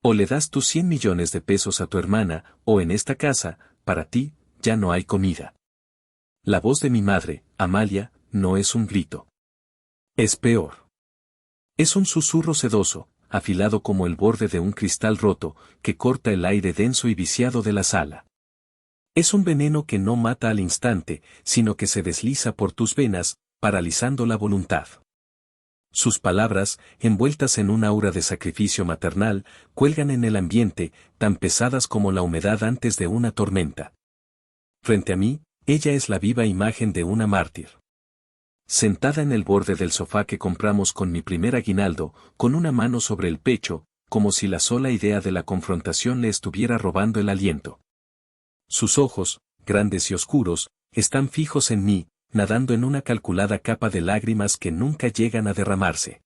O le das tus 100 millones de pesos a tu hermana, o en esta casa, para ti, ya no hay comida. La voz de mi madre, Amalia, no es un grito. Es peor. Es un susurro sedoso, afilado como el borde de un cristal roto, que corta el aire denso y viciado de la sala. Es un veneno que no mata al instante, sino que se desliza por tus venas, paralizando la voluntad. Sus palabras, envueltas en un aura de sacrificio maternal, cuelgan en el ambiente, tan pesadas como la humedad antes de una tormenta. Frente a mí, ella es la viva imagen de una mártir. Sentada en el borde del sofá que compramos con mi primer aguinaldo, con una mano sobre el pecho, como si la sola idea de la confrontación le estuviera robando el aliento. Sus ojos, grandes y oscuros, están fijos en mí, nadando en una calculada capa de lágrimas que nunca llegan a derramarse.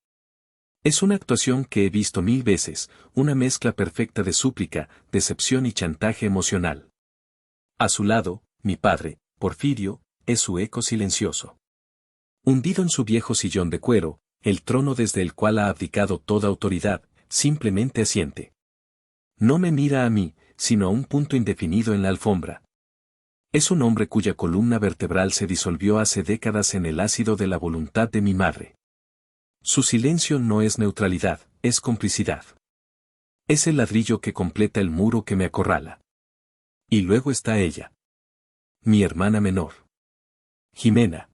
Es una actuación que he visto 1000 veces, una mezcla perfecta de súplica, decepción y chantaje emocional. A su lado, mi padre, Porfirio, es su eco silencioso. Hundido en su viejo sillón de cuero, el trono desde el cual ha abdicado toda autoridad, simplemente asiente. No me mira a mí, sino a un punto indefinido en la alfombra. Es un hombre cuya columna vertebral se disolvió hace décadas en el ácido de la voluntad de mi madre. Su silencio no es neutralidad, es complicidad. Es el ladrillo que completa el muro que me acorrala. Y luego está ella. Mi hermana menor. Jimena.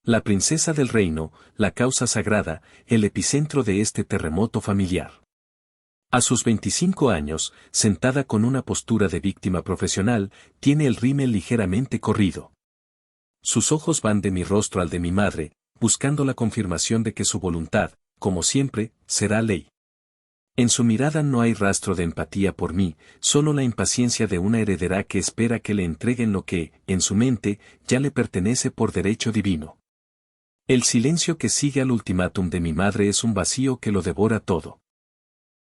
La princesa del reino, la causa sagrada, el epicentro de este terremoto familiar. A sus 25 años, sentada con una postura de víctima profesional, tiene el rímel ligeramente corrido. Sus ojos van de mi rostro al de mi madre, buscando la confirmación de que su voluntad, como siempre, será ley. En su mirada no hay rastro de empatía por mí, solo la impaciencia de una heredera que espera que le entreguen lo que, en su mente, ya le pertenece por derecho divino. El silencio que sigue al ultimátum de mi madre es un vacío que lo devora todo.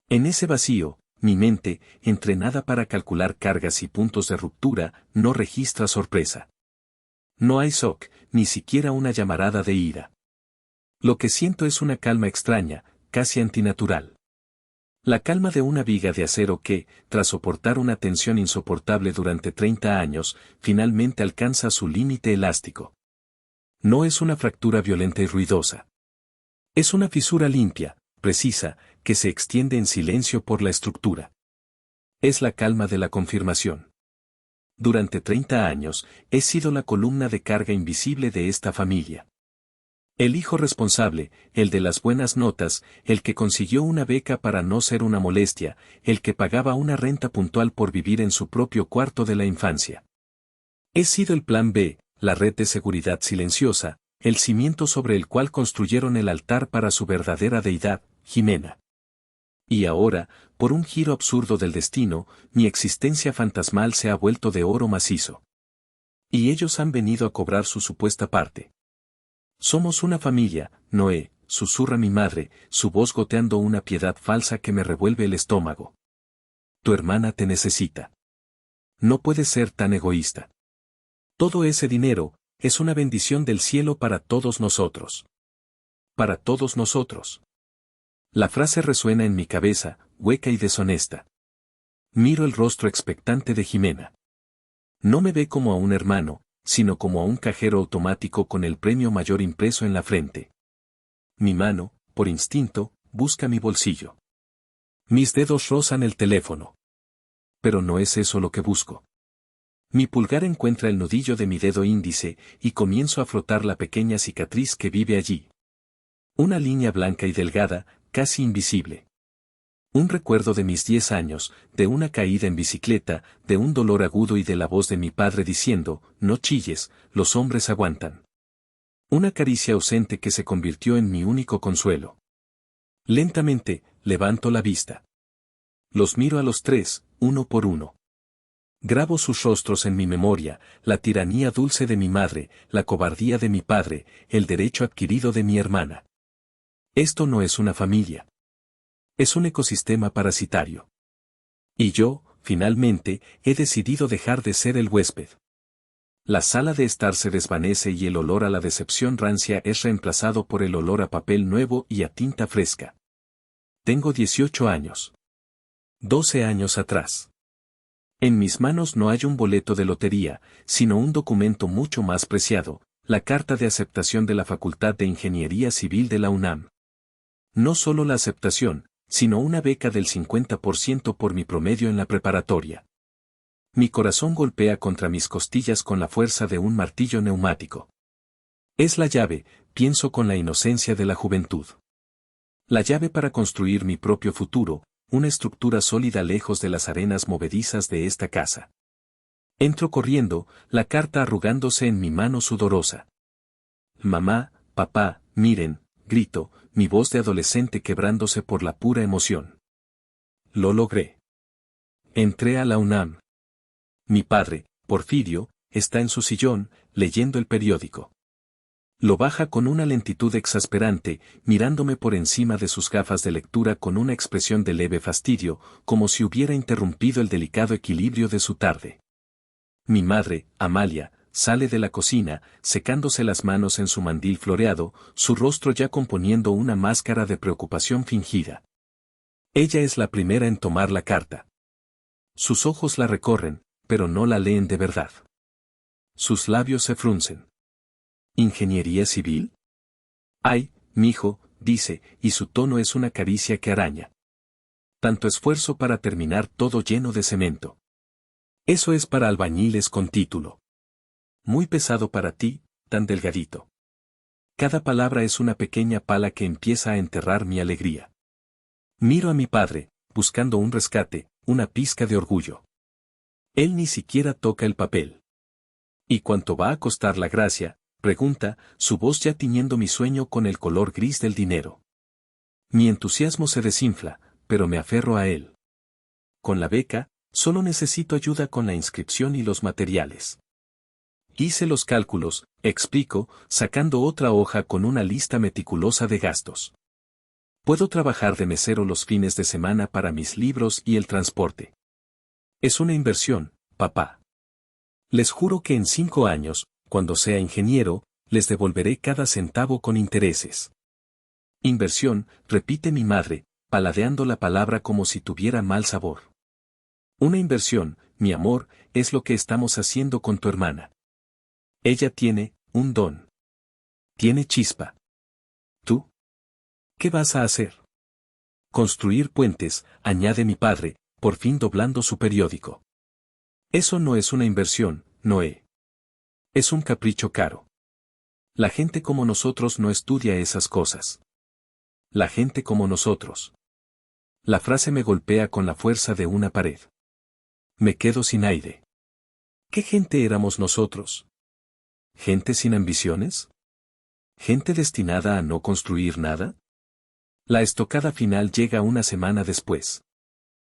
En ese vacío, mi mente, entrenada para calcular cargas y puntos de ruptura, no registra sorpresa. No hay shock, ni siquiera una llamarada de ira. Lo que siento es una calma extraña, casi antinatural. La calma de una viga de acero que, tras soportar una tensión insoportable durante 30 años, finalmente alcanza su límite elástico. No es una fractura violenta y ruidosa. Es una fisura limpia, precisa, que se extiende en silencio por la estructura. Es la calma de la confirmación. Durante 30 años, he sido la columna de carga invisible de esta familia. El hijo responsable, el de las buenas notas, el que consiguió una beca para no ser una molestia, el que pagaba una renta puntual por vivir en su propio cuarto de la infancia. He sido el plan B, la red de seguridad silenciosa, el cimiento sobre el cual construyeron el altar para su verdadera deidad, Jimena. Y ahora, por un giro absurdo del destino, mi existencia fantasmal se ha vuelto de oro macizo. Y ellos han venido a cobrar su supuesta parte. Somos una familia, Noé, susurra mi madre, su voz goteando una piedad falsa que me revuelve el estómago. Tu hermana te necesita. No puedes ser tan egoísta. Todo ese dinero, es una bendición del cielo para todos nosotros. Para todos nosotros. La frase resuena en mi cabeza, hueca y deshonesta. Miro el rostro expectante de Jimena. No me ve como a un hermano, sino como a un cajero automático con el premio mayor impreso en la frente. Mi mano, por instinto, busca mi bolsillo. Mis dedos rozan el teléfono. Pero no es eso lo que busco. Mi pulgar encuentra el nudillo de mi dedo índice y comienzo a frotar la pequeña cicatriz que vive allí. Una línea blanca y delgada, casi invisible. Un recuerdo de mis 10 años, de una caída en bicicleta, de un dolor agudo y de la voz de mi padre diciendo, no chilles, los hombres aguantan. Una caricia ausente que se convirtió en mi único consuelo. Lentamente, levanto la vista. Los miro a los tres, uno por uno. Grabo sus rostros en mi memoria, la tiranía dulce de mi madre, la cobardía de mi padre, el derecho adquirido de mi hermana. Esto no es una familia. Es un ecosistema parasitario. Y yo, finalmente, he decidido dejar de ser el huésped. La sala de estar se desvanece y el olor a la decepción rancia es reemplazado por el olor a papel nuevo y a tinta fresca. Tengo 18 años. 12 años atrás. En mis manos no hay un boleto de lotería, sino un documento mucho más preciado, la carta de aceptación de la Facultad de Ingeniería Civil de la UNAM. No solo la aceptación, sino una beca del 50% por mi promedio en la preparatoria. Mi corazón golpea contra mis costillas con la fuerza de un martillo neumático. Es la llave, pienso con la inocencia de la juventud. La llave para construir mi propio futuro, una estructura sólida lejos de las arenas movedizas de esta casa. Entro corriendo, la carta arrugándose en mi mano sudorosa. Mamá, papá, miren, grito, mi voz de adolescente quebrándose por la pura emoción. Lo logré. Entré a la UNAM. Mi padre, Porfirio, está en su sillón, leyendo el periódico. Lo baja con una lentitud exasperante, mirándome por encima de sus gafas de lectura con una expresión de leve fastidio, como si hubiera interrumpido el delicado equilibrio de su tarde. Mi madre, Amalia, sale de la cocina, secándose las manos en su mandil floreado, su rostro ya componiendo una máscara de preocupación fingida. Ella es la primera en tomar la carta. Sus ojos la recorren, pero no la leen de verdad. Sus labios se fruncen. ¿Ingeniería civil? Ay, mijo, dice, y su tono es una caricia que araña. Tanto esfuerzo para terminar todo lleno de cemento. Eso es para albañiles con título. Muy pesado para ti, tan delgadito. Cada palabra es una pequeña pala que empieza a enterrar mi alegría. Miro a mi padre, buscando un rescate, una pizca de orgullo. Él ni siquiera toca el papel. ¿Y cuánto va a costar la gracia?, pregunta, su voz ya tiñendo mi sueño con el color gris del dinero. Mi entusiasmo se desinfla, pero me aferro a él. Con la beca, solo necesito ayuda con la inscripción y los materiales. Hice los cálculos, explico, sacando otra hoja con una lista meticulosa de gastos. Puedo trabajar de mesero los fines de semana para mis libros y el transporte. Es una inversión, papá. Les juro que en 5 años, cuando sea ingeniero, les devolveré cada centavo con intereses. Inversión, repite mi madre, paladeando la palabra como si tuviera mal sabor. Una inversión, mi amor, es lo que estamos haciendo con tu hermana. Ella tiene un don. Tiene chispa. ¿Tú? ¿Qué vas a hacer? Construir puentes, añade mi padre, por fin doblando su periódico. Eso no es una inversión, Noé. Es un capricho caro. La gente como nosotros no estudia esas cosas. La gente como nosotros. La frase me golpea con la fuerza de una pared. Me quedo sin aire. ¿Qué gente éramos nosotros? ¿Gente sin ambiciones? ¿Gente destinada a no construir nada? La estocada final llega una semana después.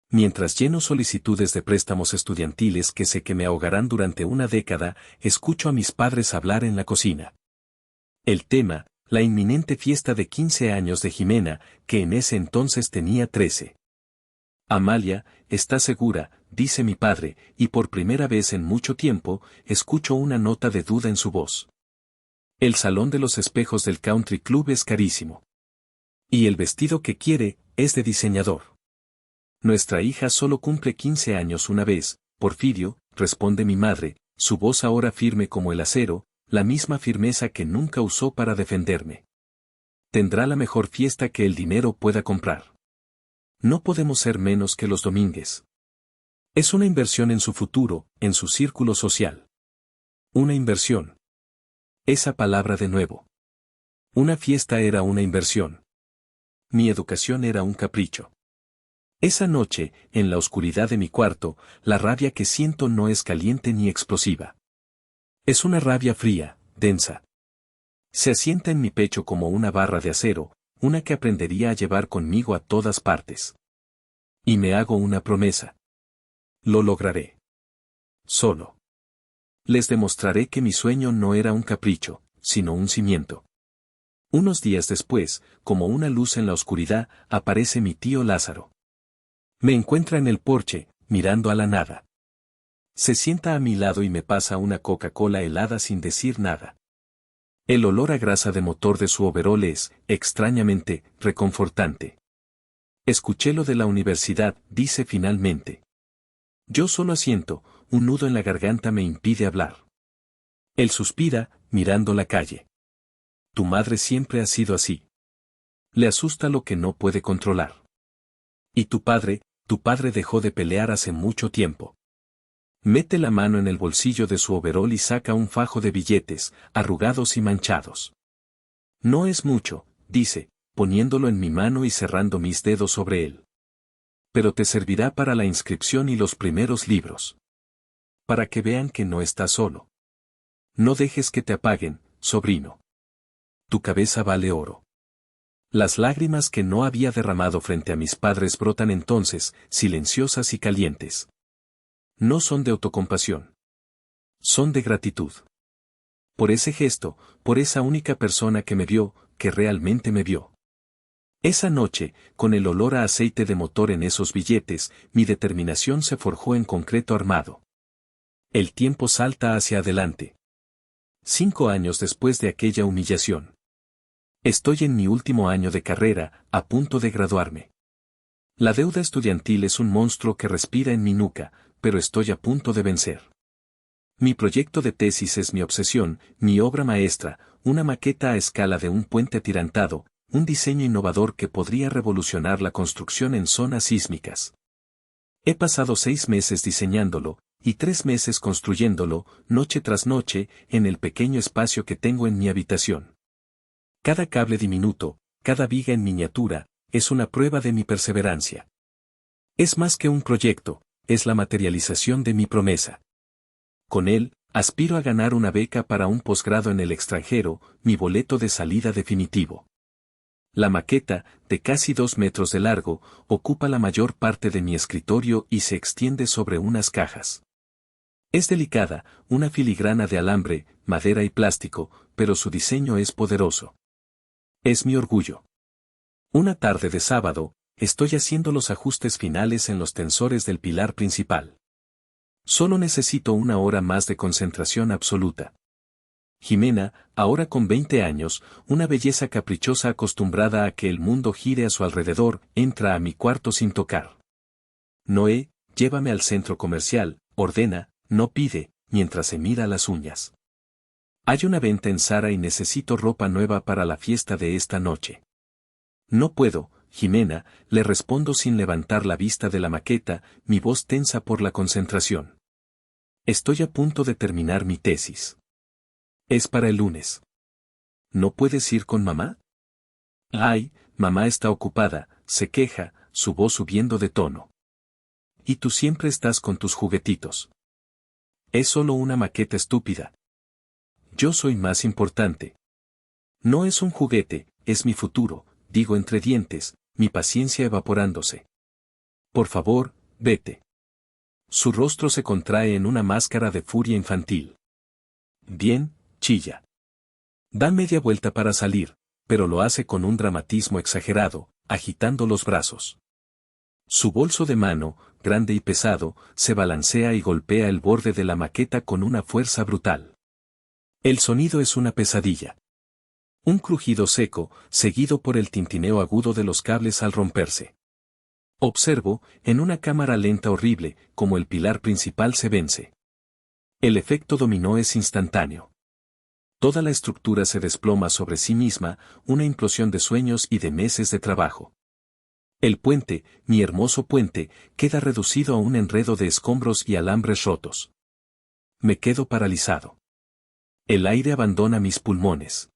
Mientras lleno solicitudes de préstamos estudiantiles que sé que me ahogarán durante una década, escucho a mis padres hablar en la cocina. El tema, la inminente fiesta de 15 años de Jimena, que en ese entonces tenía 13. Amalia, ¿está segura?, dice mi padre, y por primera vez en mucho tiempo, escucho una nota de duda en su voz. El salón de los espejos del country club es carísimo. Y el vestido que quiere, es de diseñador. Nuestra hija solo cumple 15 años una vez, Porfirio, responde mi madre, su voz ahora firme como el acero, la misma firmeza que nunca usó para defenderme. Tendrá la mejor fiesta que el dinero pueda comprar. No podemos ser menos que los Domínguez. Es una inversión en su futuro, en su círculo social. Una inversión. Esa palabra de nuevo. Una fiesta era una inversión. Mi educación era un capricho. Esa noche, en la oscuridad de mi cuarto, la rabia que siento no es caliente ni explosiva. Es una rabia fría, densa. Se asienta en mi pecho como una barra de acero, una que aprendería a llevar conmigo a todas partes. Y me hago una promesa. Lo lograré. Solo. Les demostraré que mi sueño no era un capricho, sino un cimiento. Unos días después, como una luz en la oscuridad, aparece mi tío Lázaro. Me encuentra en el porche, mirando a la nada. Se sienta a mi lado y me pasa una Coca-Cola helada sin decir nada. El olor a grasa de motor de su overol es, extrañamente, reconfortante. Escuché lo de la universidad, dice finalmente. Yo solo asiento, un nudo en la garganta me impide hablar. Él suspira, mirando la calle. Tu madre siempre ha sido así. Le asusta lo que no puede controlar. Y tu padre dejó de pelear hace mucho tiempo. Mete la mano en el bolsillo de su overol y saca un fajo de billetes, arrugados y manchados. No es mucho, dice, poniéndolo en mi mano y cerrando mis dedos sobre él. Pero te servirá para la inscripción y los primeros libros. Para que vean que no estás solo. No dejes que te apaguen, sobrino. Tu cabeza vale oro. Las lágrimas que no había derramado frente a mis padres brotan entonces, silenciosas y calientes. No son de autocompasión. Son de gratitud. Por ese gesto, por esa única persona que me vio, que realmente me vio. Esa noche, con el olor a aceite de motor en esos billetes, mi determinación se forjó en concreto armado. El tiempo salta hacia adelante. 5 años después de aquella humillación. Estoy en mi último año de carrera, a punto de graduarme. La deuda estudiantil es un monstruo que respira en mi nuca, pero estoy a punto de vencer. Mi proyecto de tesis es mi obsesión, mi obra maestra, una maqueta a escala de un puente atirantado, un diseño innovador que podría revolucionar la construcción en zonas sísmicas. He pasado 6 meses diseñándolo, y 3 meses construyéndolo, noche tras noche, en el pequeño espacio que tengo en mi habitación. Cada cable diminuto, cada viga en miniatura, es una prueba de mi perseverancia. Es más que un proyecto, es la materialización de mi promesa. Con él, aspiro a ganar una beca para un posgrado en el extranjero, mi boleto de salida definitivo. La maqueta, de casi 2 metros de largo, ocupa la mayor parte de mi escritorio y se extiende sobre unas cajas. Es delicada, una filigrana de alambre, madera y plástico, pero su diseño es poderoso. Es mi orgullo. Una tarde de sábado, estoy haciendo los ajustes finales en los tensores del pilar principal. Solo necesito 1 hora más de concentración absoluta. Jimena, ahora con 20 años, una belleza caprichosa acostumbrada a que el mundo gire a su alrededor, entra a mi cuarto sin tocar. Noé, llévame al centro comercial, ordena, no pide, mientras se mira las uñas. Hay una venta en Zara y necesito ropa nueva para la fiesta de esta noche. No puedo, Jimena, le respondo sin levantar la vista de la maqueta, mi voz tensa por la concentración. Estoy a punto de terminar mi tesis. Es para el lunes. ¿No puedes ir con mamá? Ay, mamá está ocupada, se queja, su voz subiendo de tono. Y tú siempre estás con tus juguetitos. Es solo una maqueta estúpida. Yo soy más importante. No es un juguete, es mi futuro, digo entre dientes, mi paciencia evaporándose. Por favor, vete. Su rostro se contrae en una máscara de furia infantil. Bien, chilla. Da media vuelta para salir, pero lo hace con un dramatismo exagerado, agitando los brazos. Su bolso de mano, grande y pesado, se balancea y golpea el borde de la maqueta con una fuerza brutal. El sonido es una pesadilla. Un crujido seco, seguido por el tintineo agudo de los cables al romperse. Observo, en una cámara lenta horrible, como el pilar principal se vence. El efecto dominó es instantáneo. Toda la estructura se desploma sobre sí misma, una implosión de sueños y de meses de trabajo. El puente, mi hermoso puente, queda reducido a un enredo de escombros y alambres rotos. Me quedo paralizado. El aire abandona mis pulmones.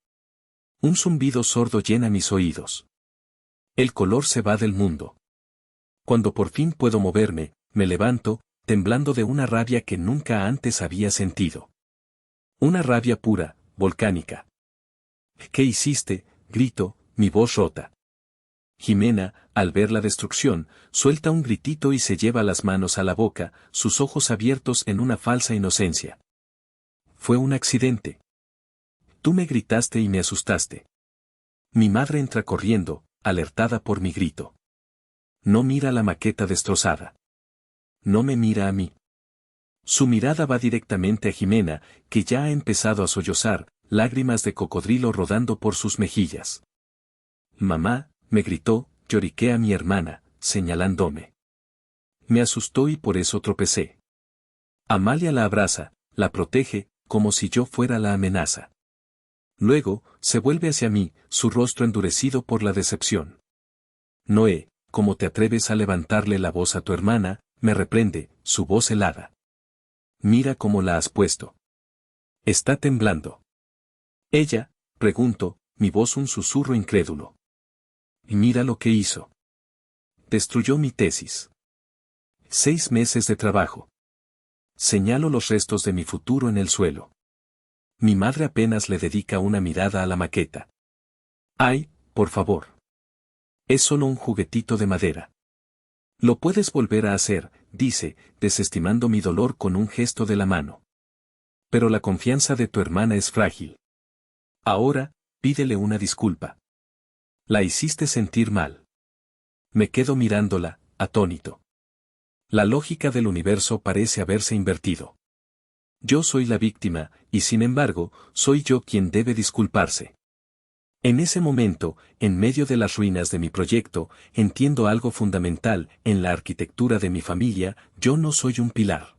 Un zumbido sordo llena mis oídos. El color se va del mundo. Cuando por fin puedo moverme, me levanto, temblando de una rabia que nunca antes había sentido. Una rabia pura, volcánica. ¿Qué hiciste? Grito, mi voz rota. Jimena, al ver la destrucción, suelta un gritito y se lleva las manos a la boca, sus ojos abiertos en una falsa inocencia. Fue un accidente. Tú me gritaste y me asustaste. Mi madre entra corriendo, alertada por mi grito. No mira la maqueta destrozada. No me mira a mí. Su mirada va directamente a Jimena, que ya ha empezado a sollozar, lágrimas de cocodrilo rodando por sus mejillas. Mamá, me gritó, lloriqué a mi hermana, señalándome. Me asustó y por eso tropecé. Amalia la abraza, la protege, como si yo fuera la amenaza. Luego, se vuelve hacia mí, su rostro endurecido por la decepción. Noé, ¿cómo te atreves a levantarle la voz a tu hermana?, me reprende, su voz helada. Mira cómo la has puesto. Está temblando. Ella, pregunto, mi voz un susurro incrédulo. Y mira lo que hizo. Destruyó mi tesis. 6 meses de trabajo. Señalo los restos de mi futuro en el suelo. Mi madre apenas le dedica una mirada a la maqueta. Ay, por favor. Es solo un juguetito de madera. Lo puedes volver a hacer, dice, desestimando mi dolor con un gesto de la mano. Pero la confianza de tu hermana es frágil. Ahora, pídele una disculpa. La hiciste sentir mal. Me quedo mirándola, atónito. La lógica del universo parece haberse invertido. Yo soy la víctima, y sin embargo, soy yo quien debe disculparse. En ese momento, en medio de las ruinas de mi proyecto, entiendo algo fundamental: en la arquitectura de mi familia, yo no soy un pilar.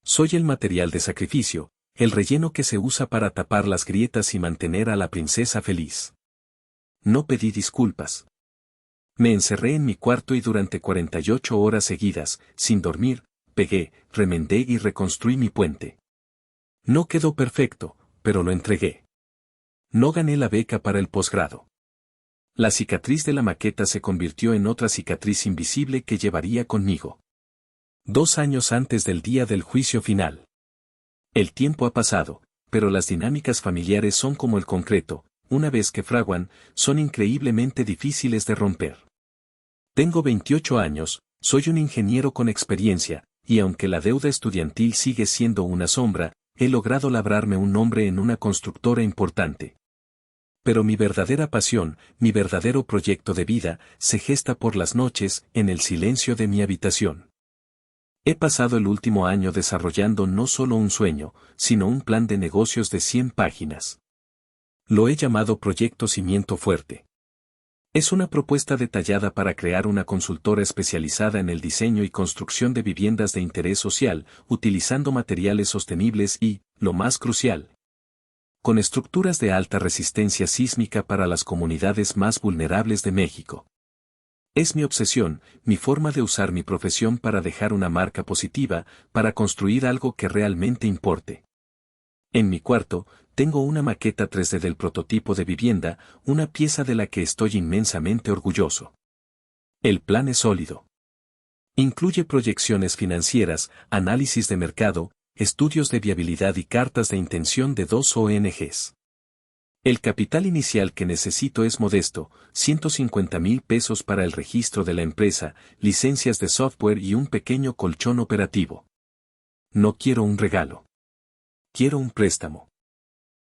Soy el material de sacrificio, el relleno que se usa para tapar las grietas y mantener a la princesa feliz. No pedí disculpas. Me encerré en mi cuarto y durante 48 horas seguidas, sin dormir, pegué, remendé y reconstruí mi puente. No quedó perfecto, pero lo entregué. No gané la beca para el posgrado. La cicatriz de la maqueta se convirtió en otra cicatriz invisible que llevaría conmigo. 2 años antes del día del juicio final. El tiempo ha pasado, pero las dinámicas familiares son como el concreto: una vez que fraguan, son increíblemente difíciles de romper. Tengo 28 años, soy un ingeniero con experiencia, y aunque la deuda estudiantil sigue siendo una sombra, he logrado labrarme un nombre en una constructora importante. Pero mi verdadera pasión, mi verdadero proyecto de vida, se gesta por las noches, en el silencio de mi habitación. He pasado el último año desarrollando no solo un sueño, sino un plan de negocios de 100 páginas. Lo he llamado Proyecto Cimiento Fuerte. Es una propuesta detallada para crear una consultora especializada en el diseño y construcción de viviendas de interés social, utilizando materiales sostenibles y, lo más crucial, con estructuras de alta resistencia sísmica para las comunidades más vulnerables de México. Es mi obsesión, mi forma de usar mi profesión para dejar una marca positiva, para construir algo que realmente importe. En mi cuarto, tengo una maqueta 3D del prototipo de vivienda, una pieza de la que estoy inmensamente orgulloso. El plan es sólido. Incluye proyecciones financieras, análisis de mercado, estudios de viabilidad y cartas de intención de 2 ONGs. El capital inicial que necesito es modesto: 150,000 pesos para el registro de la empresa, licencias de software y un pequeño colchón operativo. No quiero un regalo. Quiero un préstamo.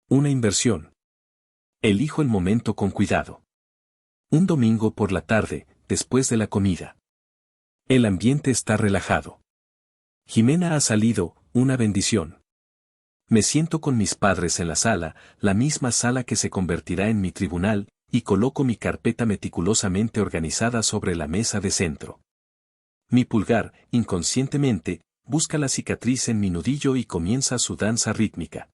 Una inversión. Elijo el momento con cuidado. Un domingo por la tarde, después de la comida. El ambiente está relajado. Jimena ha salido, una bendición. Me siento con mis padres en la sala, la misma sala que se convertirá en mi tribunal, y coloco mi carpeta meticulosamente organizada sobre la mesa de centro. Mi pulgar, inconscientemente, busca la cicatriz en mi nudillo y comienza su danza rítmica.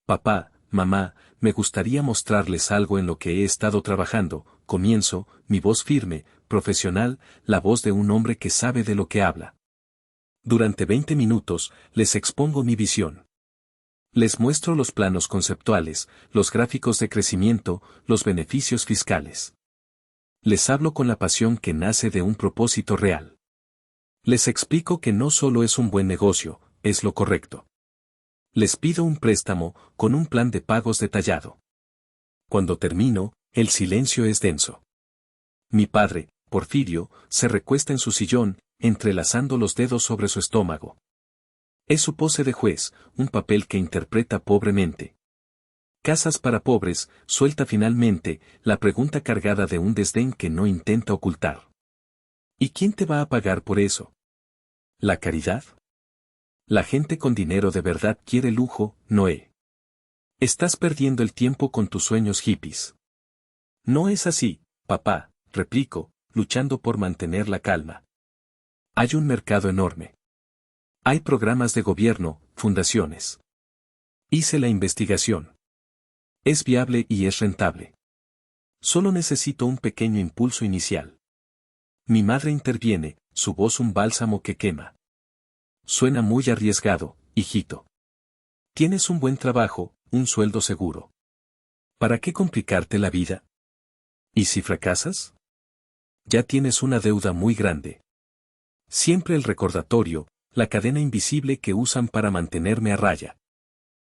Papá, mamá, me gustaría mostrarles algo en lo que he estado trabajando, comienzo, mi voz firme, profesional, la voz de un hombre que sabe de lo que habla. Durante 20 minutos, les expongo mi visión. Les muestro los planos conceptuales, los gráficos de crecimiento, los beneficios fiscales. Les hablo con la pasión que nace de un propósito real. Les explico que no solo es un buen negocio, es lo correcto. Les pido un préstamo, con un plan de pagos detallado. Cuando termino, el silencio es denso. Mi padre, Porfirio, se recuesta en su sillón, entrelazando los dedos sobre su estómago. Es su pose de juez, un papel que interpreta pobremente. Casas para pobres, suelta finalmente, la pregunta cargada de un desdén que no intenta ocultar. ¿Y quién te va a pagar por eso? ¿La caridad? La gente con dinero de verdad quiere lujo, Noé. Estás perdiendo el tiempo con tus sueños hippies. No es así, papá, replico, luchando por mantener la calma. Hay un mercado enorme. Hay programas de gobierno, fundaciones. Hice la investigación. Es viable y es rentable. Solo necesito un pequeño impulso inicial. Mi madre interviene, su voz un bálsamo que quema. Suena muy arriesgado, hijito. Tienes un buen trabajo, un sueldo seguro. ¿Para qué complicarte la vida? ¿Y si fracasas? Ya tienes una deuda muy grande. Siempre el recordatorio, la cadena invisible que usan para mantenerme a raya.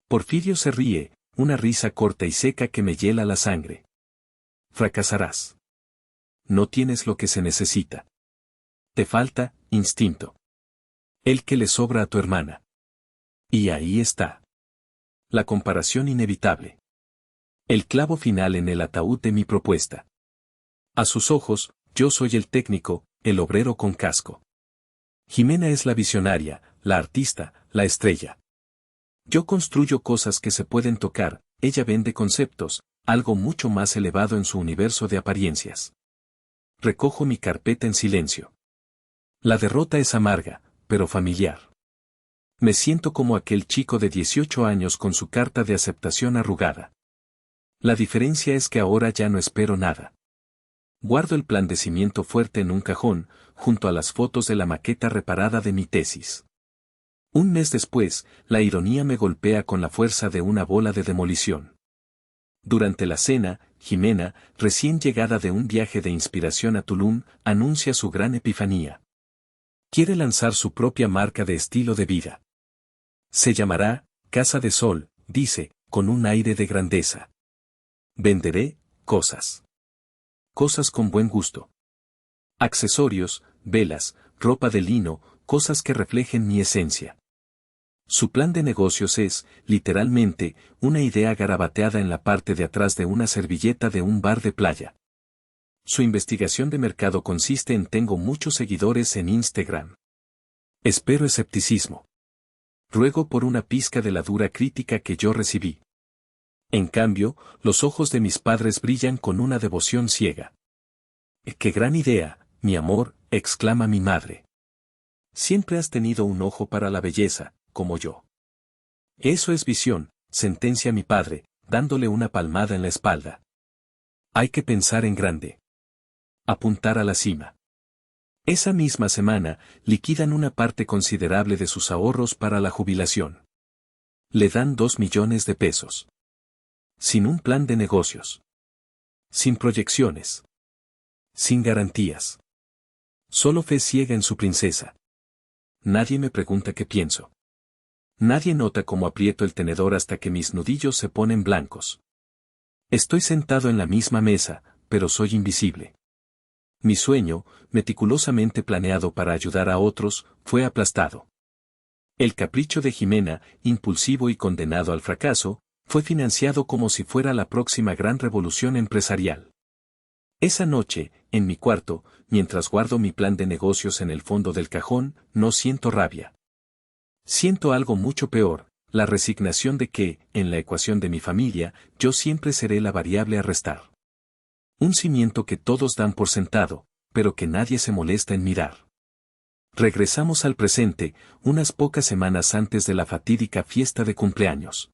Porfirio se ríe, una risa corta y seca que me hiela la sangre. Fracasarás. No tienes lo que se necesita. Te falta, instinto. El que le sobra a tu hermana. Y ahí está. La comparación inevitable. El clavo final en el ataúd de mi propuesta. A sus ojos, yo soy el técnico, el obrero con casco. Jimena es la visionaria, la artista, la estrella. Yo construyo cosas que se pueden tocar, ella vende conceptos, algo mucho más elevado en su universo de apariencias. Recojo mi carpeta en silencio. La derrota es amarga, pero familiar. Me siento como aquel chico de 18 años con su carta de aceptación arrugada. La diferencia es que ahora ya no espero nada. Guardo el plan de cimiento fuerte en un cajón, junto a las fotos de la maqueta reparada de mi tesis. Un mes después, la ironía me golpea con la fuerza de una bola de demolición. Durante la cena, Jimena, recién llegada de un viaje de inspiración a Tulum, anuncia su gran epifanía. Quiere lanzar su propia marca de estilo de vida. Se llamará Casa de Sol, dice, con un aire de grandeza. Venderé cosas. Cosas con buen gusto. Accesorios, velas, ropa de lino, cosas que reflejen mi esencia. Su plan de negocios es, literalmente, una idea garabateada en la parte de atrás de una servilleta de un bar de playa. Su investigación de mercado consiste en tengo muchos seguidores en Instagram. Espero escepticismo. Ruego por una pizca de la dura crítica que yo recibí. En cambio, los ojos de mis padres brillan con una devoción ciega. ¡Qué gran idea, mi amor!, exclama mi madre. Siempre has tenido un ojo para la belleza, como yo. Eso es visión, sentencia mi padre, dándole una palmada en la espalda. Hay que pensar en grande. Apuntar a la cima. Esa misma semana, liquidan una parte considerable de sus ahorros para la jubilación. Le dan 2 millones de pesos. Sin un plan de negocios. Sin proyecciones. Sin garantías. Solo fe ciega en su princesa. Nadie me pregunta qué pienso. Nadie nota cómo aprieto el tenedor hasta que mis nudillos se ponen blancos. Estoy sentado en la misma mesa, pero soy invisible. Mi sueño, meticulosamente planeado para ayudar a otros, fue aplastado. El capricho de Jimena, impulsivo y condenado al fracaso, fue financiado como si fuera la próxima gran revolución empresarial. Esa noche, en mi cuarto, mientras guardo mi plan de negocios en el fondo del cajón, no siento rabia. Siento algo mucho peor, la resignación de que, en la ecuación de mi familia, yo siempre seré la variable a restar. Un cimiento que todos dan por sentado, pero que nadie se molesta en mirar. Regresamos al presente, unas pocas semanas antes de la fatídica fiesta de cumpleaños.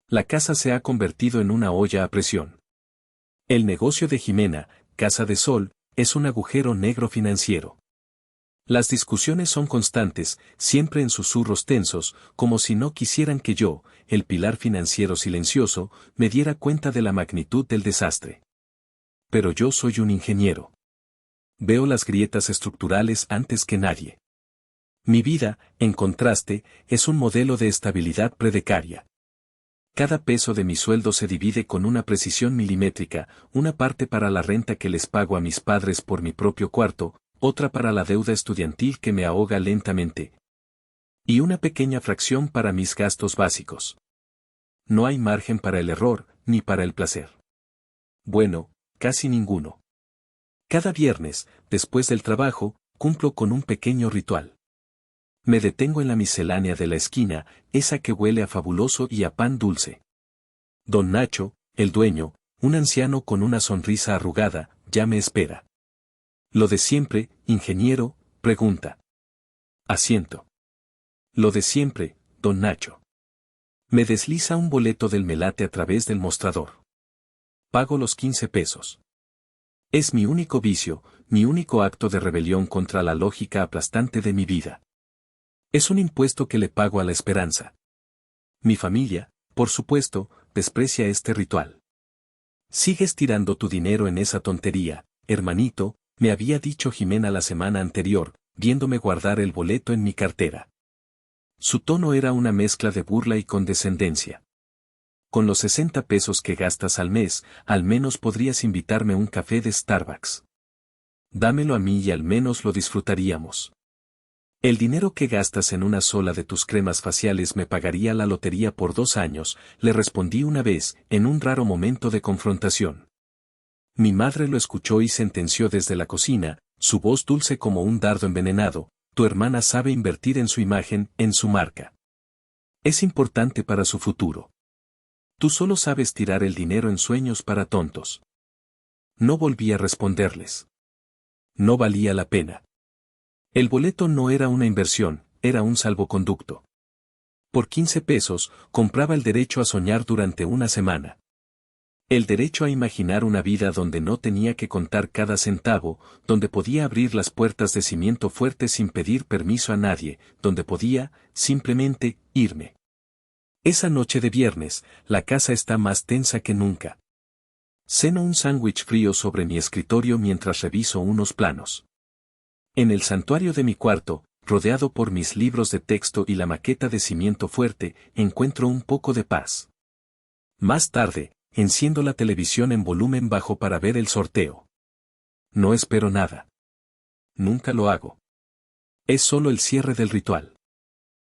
La casa se ha convertido en una olla a presión. El negocio de Jimena, Casa de Sol, es un agujero negro financiero. Las discusiones son constantes, siempre en susurros tensos, como si no quisieran que yo, el pilar financiero silencioso, me diera cuenta de la magnitud del desastre. Pero yo soy un ingeniero. Veo las grietas estructurales antes que nadie. Mi vida, en contraste, es un modelo de estabilidad precaria. Cada peso de mi sueldo se divide con una precisión milimétrica, una parte para la renta que les pago a mis padres por mi propio cuarto, otra para la deuda estudiantil que me ahoga lentamente. Y una pequeña fracción para mis gastos básicos. No hay margen para el error, ni para el placer. Bueno, casi ninguno. Cada viernes, después del trabajo, cumplo con un pequeño ritual. Me detengo en la miscelánea de la esquina, esa que huele a fabuloso y a pan dulce. Don Nacho, el dueño, un anciano con una sonrisa arrugada, ya me espera. Lo de siempre, ingeniero, pregunta. Asiento. Lo de siempre, don Nacho. Me desliza un boleto del Melate a través del mostrador. Pago los 15 pesos. Es mi único vicio, mi único acto de rebelión contra la lógica aplastante de mi vida. Es un impuesto que le pago a la esperanza. Mi familia, por supuesto, desprecia este ritual. Sigues tirando tu dinero en esa tontería, hermanito, me había dicho Jimena la semana anterior, viéndome guardar el boleto en mi cartera. Su tono era una mezcla de burla y condescendencia. Con los 60 pesos que gastas al mes, al menos podrías invitarme un café de Starbucks. Dámelo a mí y al menos lo disfrutaríamos. El dinero que gastas en una sola de tus cremas faciales me pagaría la lotería por 2 años, le respondí una vez, en un raro momento de confrontación. Mi madre lo escuchó y sentenció desde la cocina, su voz dulce como un dardo envenenado: tu hermana sabe invertir en su imagen, en su marca. Es importante para su futuro. Tú solo sabes tirar el dinero en sueños para tontos. No volví a responderles. No valía la pena. El boleto no era una inversión, era un salvoconducto. Por 15 pesos, compraba el derecho a soñar durante una semana. El derecho a imaginar una vida donde no tenía que contar cada centavo, donde podía abrir las puertas de cimiento fuerte sin pedir permiso a nadie, donde podía, simplemente, irme. Esa noche de viernes, la casa está más tensa que nunca. Ceno un sándwich frío sobre mi escritorio mientras reviso unos planos. En el santuario de mi cuarto, rodeado por mis libros de texto y la maqueta de cimiento fuerte, encuentro un poco de paz. Más tarde, enciendo la televisión en volumen bajo para ver el sorteo. No espero nada. Nunca lo hago. Es solo el cierre del ritual.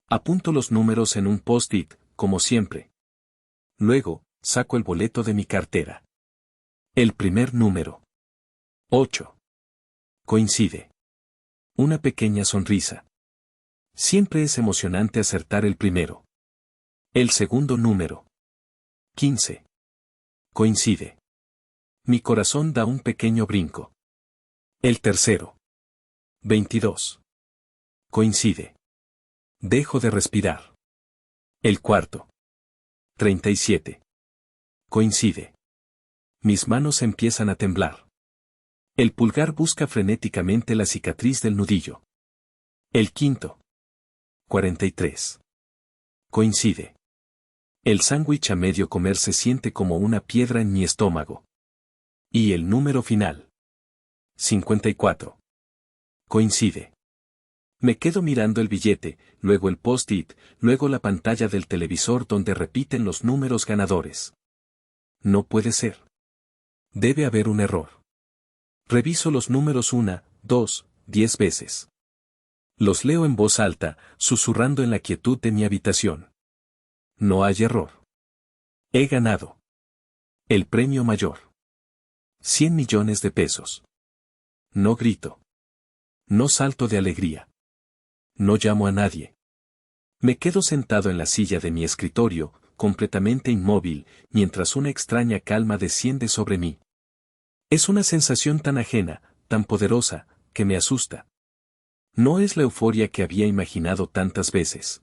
Apunto los números en un post-it, como siempre. Luego, saco el boleto de mi cartera. El primer número. 8. Coincide. Una pequeña sonrisa. Siempre es emocionante acertar el primero. El segundo número. 15. Coincide. Mi corazón da un pequeño brinco. El tercero. 22. Coincide. Dejo de respirar. El cuarto. 37. Coincide. Mis manos empiezan a temblar. El pulgar busca frenéticamente la cicatriz del nudillo. El quinto. 43. Coincide. El sándwich a medio comer se siente como una piedra en mi estómago. Y el número final. 54. Coincide. Me quedo mirando el billete, luego el post-it, luego la pantalla del televisor donde repiten los números ganadores. No puede ser. Debe haber un error. Reviso los números 1, 2, 10 veces. Los leo en voz alta, susurrando en la quietud de mi habitación. No hay error. He ganado. El premio mayor. 100 millones de pesos. No grito. No salto de alegría. No llamo a nadie. Me quedo sentado en la silla de mi escritorio, completamente inmóvil, mientras una extraña calma desciende sobre mí. Es una sensación tan ajena, tan poderosa, que me asusta. No es la euforia que había imaginado tantas veces.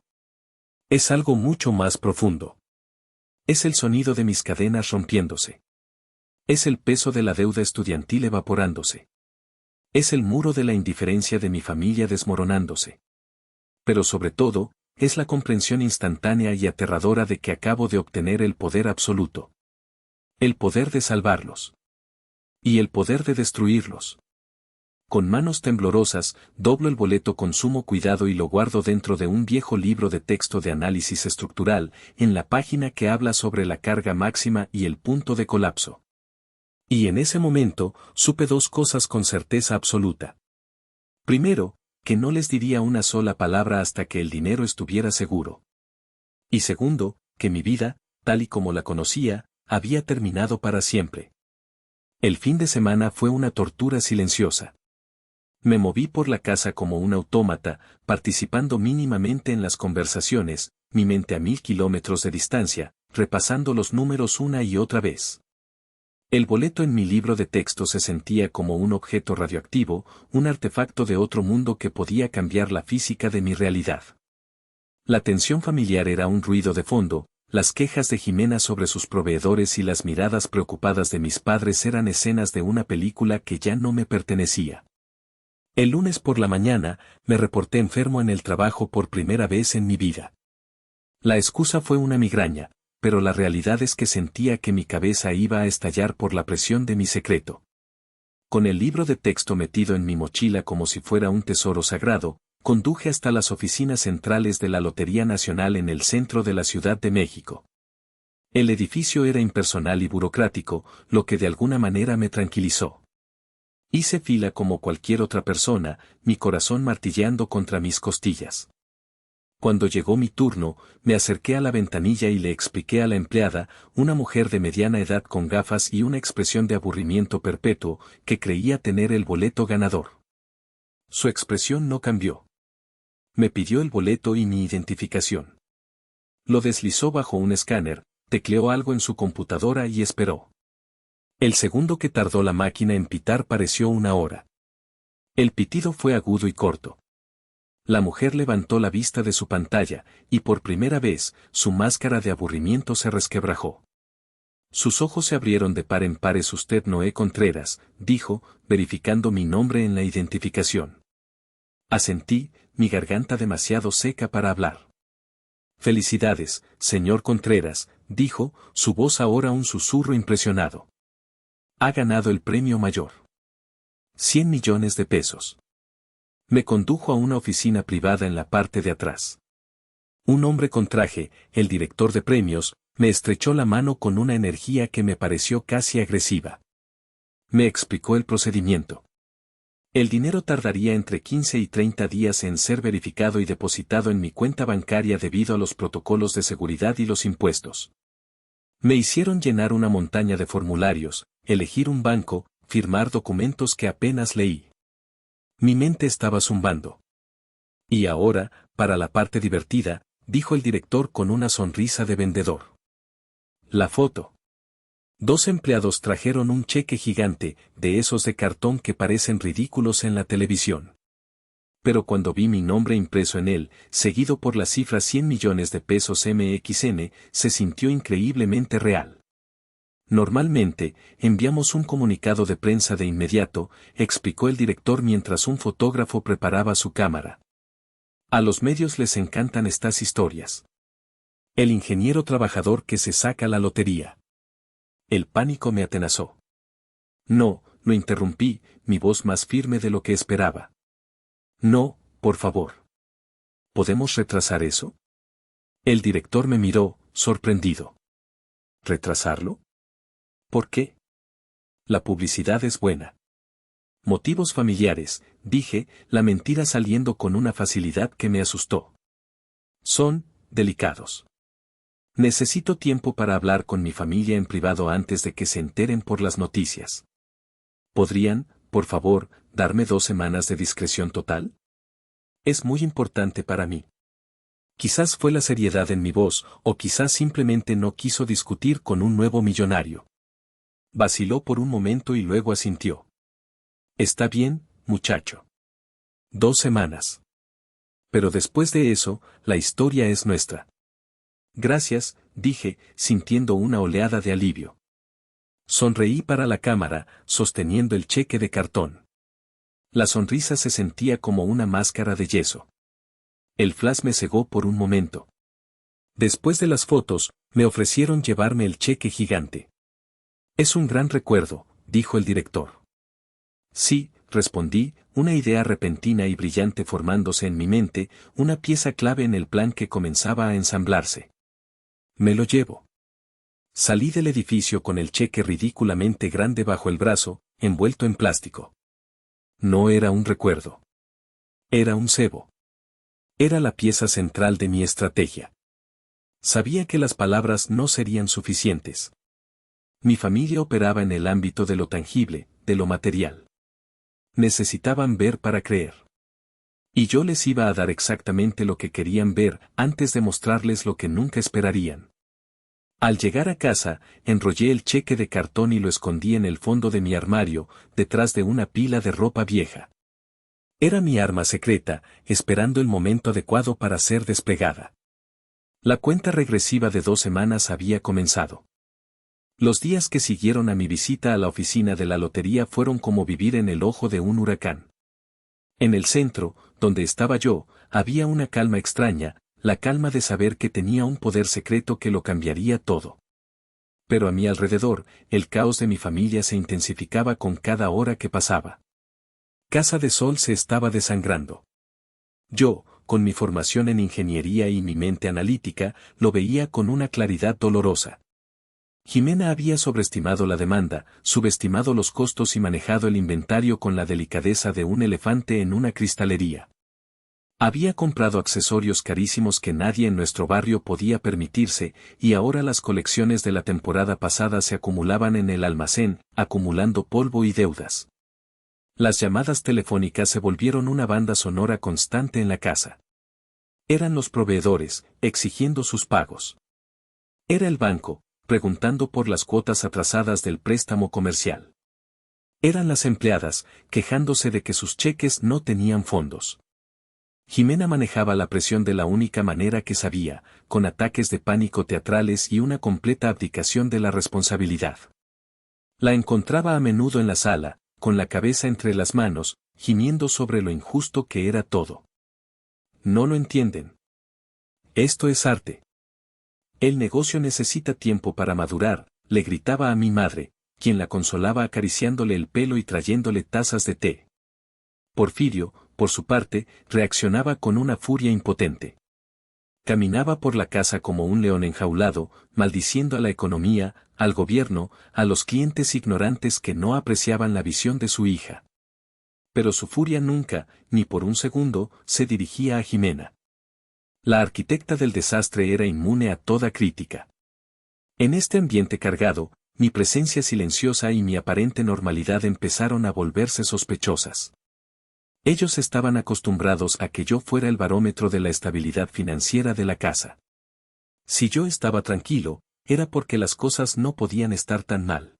Es algo mucho más profundo. Es el sonido de mis cadenas rompiéndose. Es el peso de la deuda estudiantil evaporándose. Es el muro de la indiferencia de mi familia desmoronándose. Pero sobre todo, es la comprensión instantánea y aterradora de que acabo de obtener el poder absoluto. El poder de salvarlos. Y el poder de destruirlos. Con manos temblorosas, doblo el boleto con sumo cuidado y lo guardo dentro de un viejo libro de texto de análisis estructural, en la página que habla sobre la carga máxima y el punto de colapso. Y en ese momento, supe dos cosas con certeza absoluta. Primero, que no les diría una sola palabra hasta que el dinero estuviera seguro. Y segundo, que mi vida, tal y como la conocía, había terminado para siempre. El fin de semana fue una tortura silenciosa. Me moví por la casa como un autómata, participando mínimamente en las conversaciones, mi mente a 1000 kilómetros de distancia, repasando los números una y otra vez. El boleto en mi libro de texto se sentía como un objeto radioactivo, un artefacto de otro mundo que podía cambiar la física de mi realidad. La tensión familiar era un ruido de fondo, las quejas de Jimena sobre sus proveedores y las miradas preocupadas de mis padres eran escenas de una película que ya no me pertenecía. El lunes por la mañana, me reporté enfermo en el trabajo por primera vez en mi vida. La excusa fue una migraña, pero la realidad es que sentía que mi cabeza iba a estallar por la presión de mi secreto. Con el libro de texto metido en mi mochila como si fuera un tesoro sagrado, conduje hasta las oficinas centrales de la Lotería Nacional en el centro de la Ciudad de México. El edificio era impersonal y burocrático, lo que de alguna manera me tranquilizó. Hice fila como cualquier otra persona, mi corazón martilleando contra mis costillas. Cuando llegó mi turno, me acerqué a la ventanilla y le expliqué a la empleada, una mujer de mediana edad con gafas y una expresión de aburrimiento perpetuo, que creía tener el boleto ganador. Su expresión no cambió. Me pidió el boleto y mi identificación. Lo deslizó bajo un escáner, tecleó algo en su computadora y esperó. El segundo que tardó la máquina en pitar pareció una hora. El pitido fue agudo y corto. La mujer levantó la vista de su pantalla, y por primera vez, su máscara de aburrimiento se resquebrajó. Sus ojos se abrieron de par en par. «¿Es usted Noé Contreras?», dijo, verificando mi nombre en la identificación. Asentí, mi garganta demasiado seca para hablar. «Felicidades, señor Contreras», dijo, su voz ahora un susurro impresionado. «Ha ganado el premio mayor. 100 millones de pesos». Me condujo a una oficina privada en la parte de atrás. Un hombre con traje, el director de premios, me estrechó la mano con una energía que me pareció casi agresiva. Me explicó el procedimiento. El dinero tardaría entre 15 y 30 días en ser verificado y depositado en mi cuenta bancaria debido a los protocolos de seguridad y los impuestos. Me hicieron llenar una montaña de formularios, elegir un banco, firmar documentos que apenas leí. Mi mente estaba zumbando. Y ahora, para la parte divertida, dijo el director con una sonrisa de vendedor. La foto. 2 empleados trajeron un cheque gigante, de esos de cartón que parecen ridículos en la televisión. Pero cuando vi mi nombre impreso en él, seguido por la cifra 100 millones de pesos MXN, se sintió increíblemente real. Normalmente, enviamos un comunicado de prensa de inmediato, explicó el director mientras un fotógrafo preparaba su cámara. A los medios les encantan estas historias. El ingeniero trabajador que se saca la lotería. El pánico me atenazó. No, lo interrumpí, mi voz más firme de lo que esperaba. No, por favor. ¿Podemos retrasar eso? El director me miró, sorprendido. ¿Retrasarlo? ¿Por qué? La publicidad es buena. Motivos familiares, dije, la mentira saliendo con una facilidad que me asustó. Son delicados. Necesito tiempo para hablar con mi familia en privado antes de que se enteren por las noticias. ¿Podrían, por favor, darme 2 semanas de discreción total? Es muy importante para mí. Quizás fue la seriedad en mi voz, o quizás simplemente no quiso discutir con un nuevo millonario. Vaciló por un momento y luego asintió. Está bien, muchacho. 2 semanas. Pero después de eso, la historia es nuestra. Gracias, dije, sintiendo una oleada de alivio. Sonreí para la cámara, sosteniendo el cheque de cartón. La sonrisa se sentía como una máscara de yeso. El flash me cegó por un momento. Después de las fotos, me ofrecieron llevarme el cheque gigante. Es un gran recuerdo, dijo el director. Sí, respondí, una idea repentina y brillante formándose en mi mente, una pieza clave en el plan que comenzaba a ensamblarse. Me lo llevo. Salí del edificio con el cheque ridículamente grande bajo el brazo, envuelto en plástico. No era un recuerdo. Era un cebo. Era la pieza central de mi estrategia. Sabía que las palabras no serían suficientes. Mi familia operaba en el ámbito de lo tangible, de lo material. Necesitaban ver para creer. Y yo les iba a dar exactamente lo que querían ver antes de mostrarles lo que nunca esperarían. Al llegar a casa, enrollé el cheque de cartón y lo escondí en el fondo de mi armario, detrás de una pila de ropa vieja. Era mi arma secreta, esperando el momento adecuado para ser desplegada. La cuenta regresiva de 2 semanas había comenzado. Los días que siguieron a mi visita a la oficina de la lotería fueron como vivir en el ojo de un huracán. En el centro, donde estaba yo, había una calma extraña, la calma de saber que tenía un poder secreto que lo cambiaría todo. Pero a mi alrededor, el caos de mi familia se intensificaba con cada hora que pasaba. Casa de Sol se estaba desangrando. Yo, con mi formación en ingeniería y mi mente analítica, lo veía con una claridad dolorosa. Jimena había sobreestimado la demanda, subestimado los costos y manejado el inventario con la delicadeza de un elefante en una cristalería. Había comprado accesorios carísimos que nadie en nuestro barrio podía permitirse, y ahora las colecciones de la temporada pasada se acumulaban en el almacén, acumulando polvo y deudas. Las llamadas telefónicas se volvieron una banda sonora constante en la casa. Eran los proveedores, exigiendo sus pagos. Era el banco, preguntando por las cuotas atrasadas del préstamo comercial. Eran las empleadas, quejándose de que sus cheques no tenían fondos. Jimena manejaba la presión de la única manera que sabía, con ataques de pánico teatrales y una completa abdicación de la responsabilidad. La encontraba a menudo en la sala, con la cabeza entre las manos, gimiendo sobre lo injusto que era todo. No lo entienden. Esto es arte. El negocio necesita tiempo para madurar, le gritaba a mi madre, quien la consolaba acariciándole el pelo y trayéndole tazas de té. Porfirio, por su parte, reaccionaba con una furia impotente. Caminaba por la casa como un león enjaulado, maldiciendo a la economía, al gobierno, a los clientes ignorantes que no apreciaban la visión de su hija. Pero su furia nunca, ni por un segundo, se dirigía a Jimena. La arquitecta del desastre era inmune a toda crítica. En este ambiente cargado, mi presencia silenciosa y mi aparente normalidad empezaron a volverse sospechosas. Ellos estaban acostumbrados a que yo fuera el barómetro de la estabilidad financiera de la casa. Si yo estaba tranquilo, era porque las cosas no podían estar tan mal.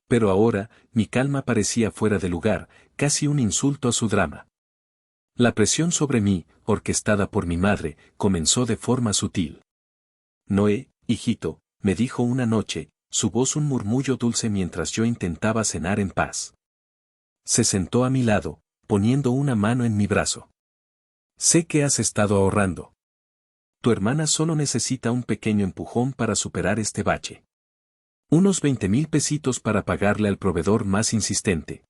Pero ahora, mi calma parecía fuera de lugar, casi un insulto a su drama. La presión sobre mí, orquestada por mi madre, comenzó de forma sutil. Noé, hijito, me dijo una noche, su voz un murmullo dulce mientras yo intentaba cenar en paz. Se sentó a mi lado, poniendo una mano en mi brazo. Sé que has estado ahorrando. Tu hermana solo necesita un pequeño empujón para superar este bache. Unos 20,000 pesitos para pagarle al proveedor más insistente.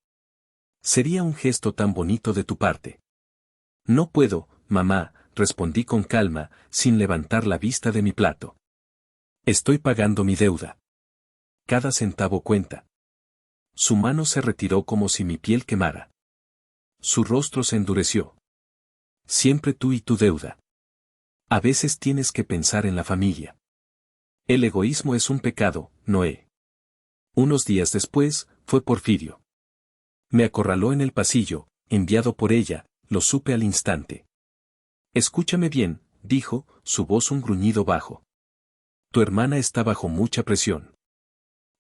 Sería un gesto tan bonito de tu parte. No puedo, mamá, respondí con calma, sin levantar la vista de mi plato. Estoy pagando mi deuda. Cada centavo cuenta. Su mano se retiró como si mi piel quemara. Su rostro se endureció. Siempre tú y tu deuda. A veces tienes que pensar en la familia. El egoísmo es un pecado, Noé. Unos días después, fue Porfirio. Me acorraló en el pasillo, enviado por ella, lo supe al instante. Escúchame bien, dijo, su voz un gruñido bajo. Tu hermana está bajo mucha presión.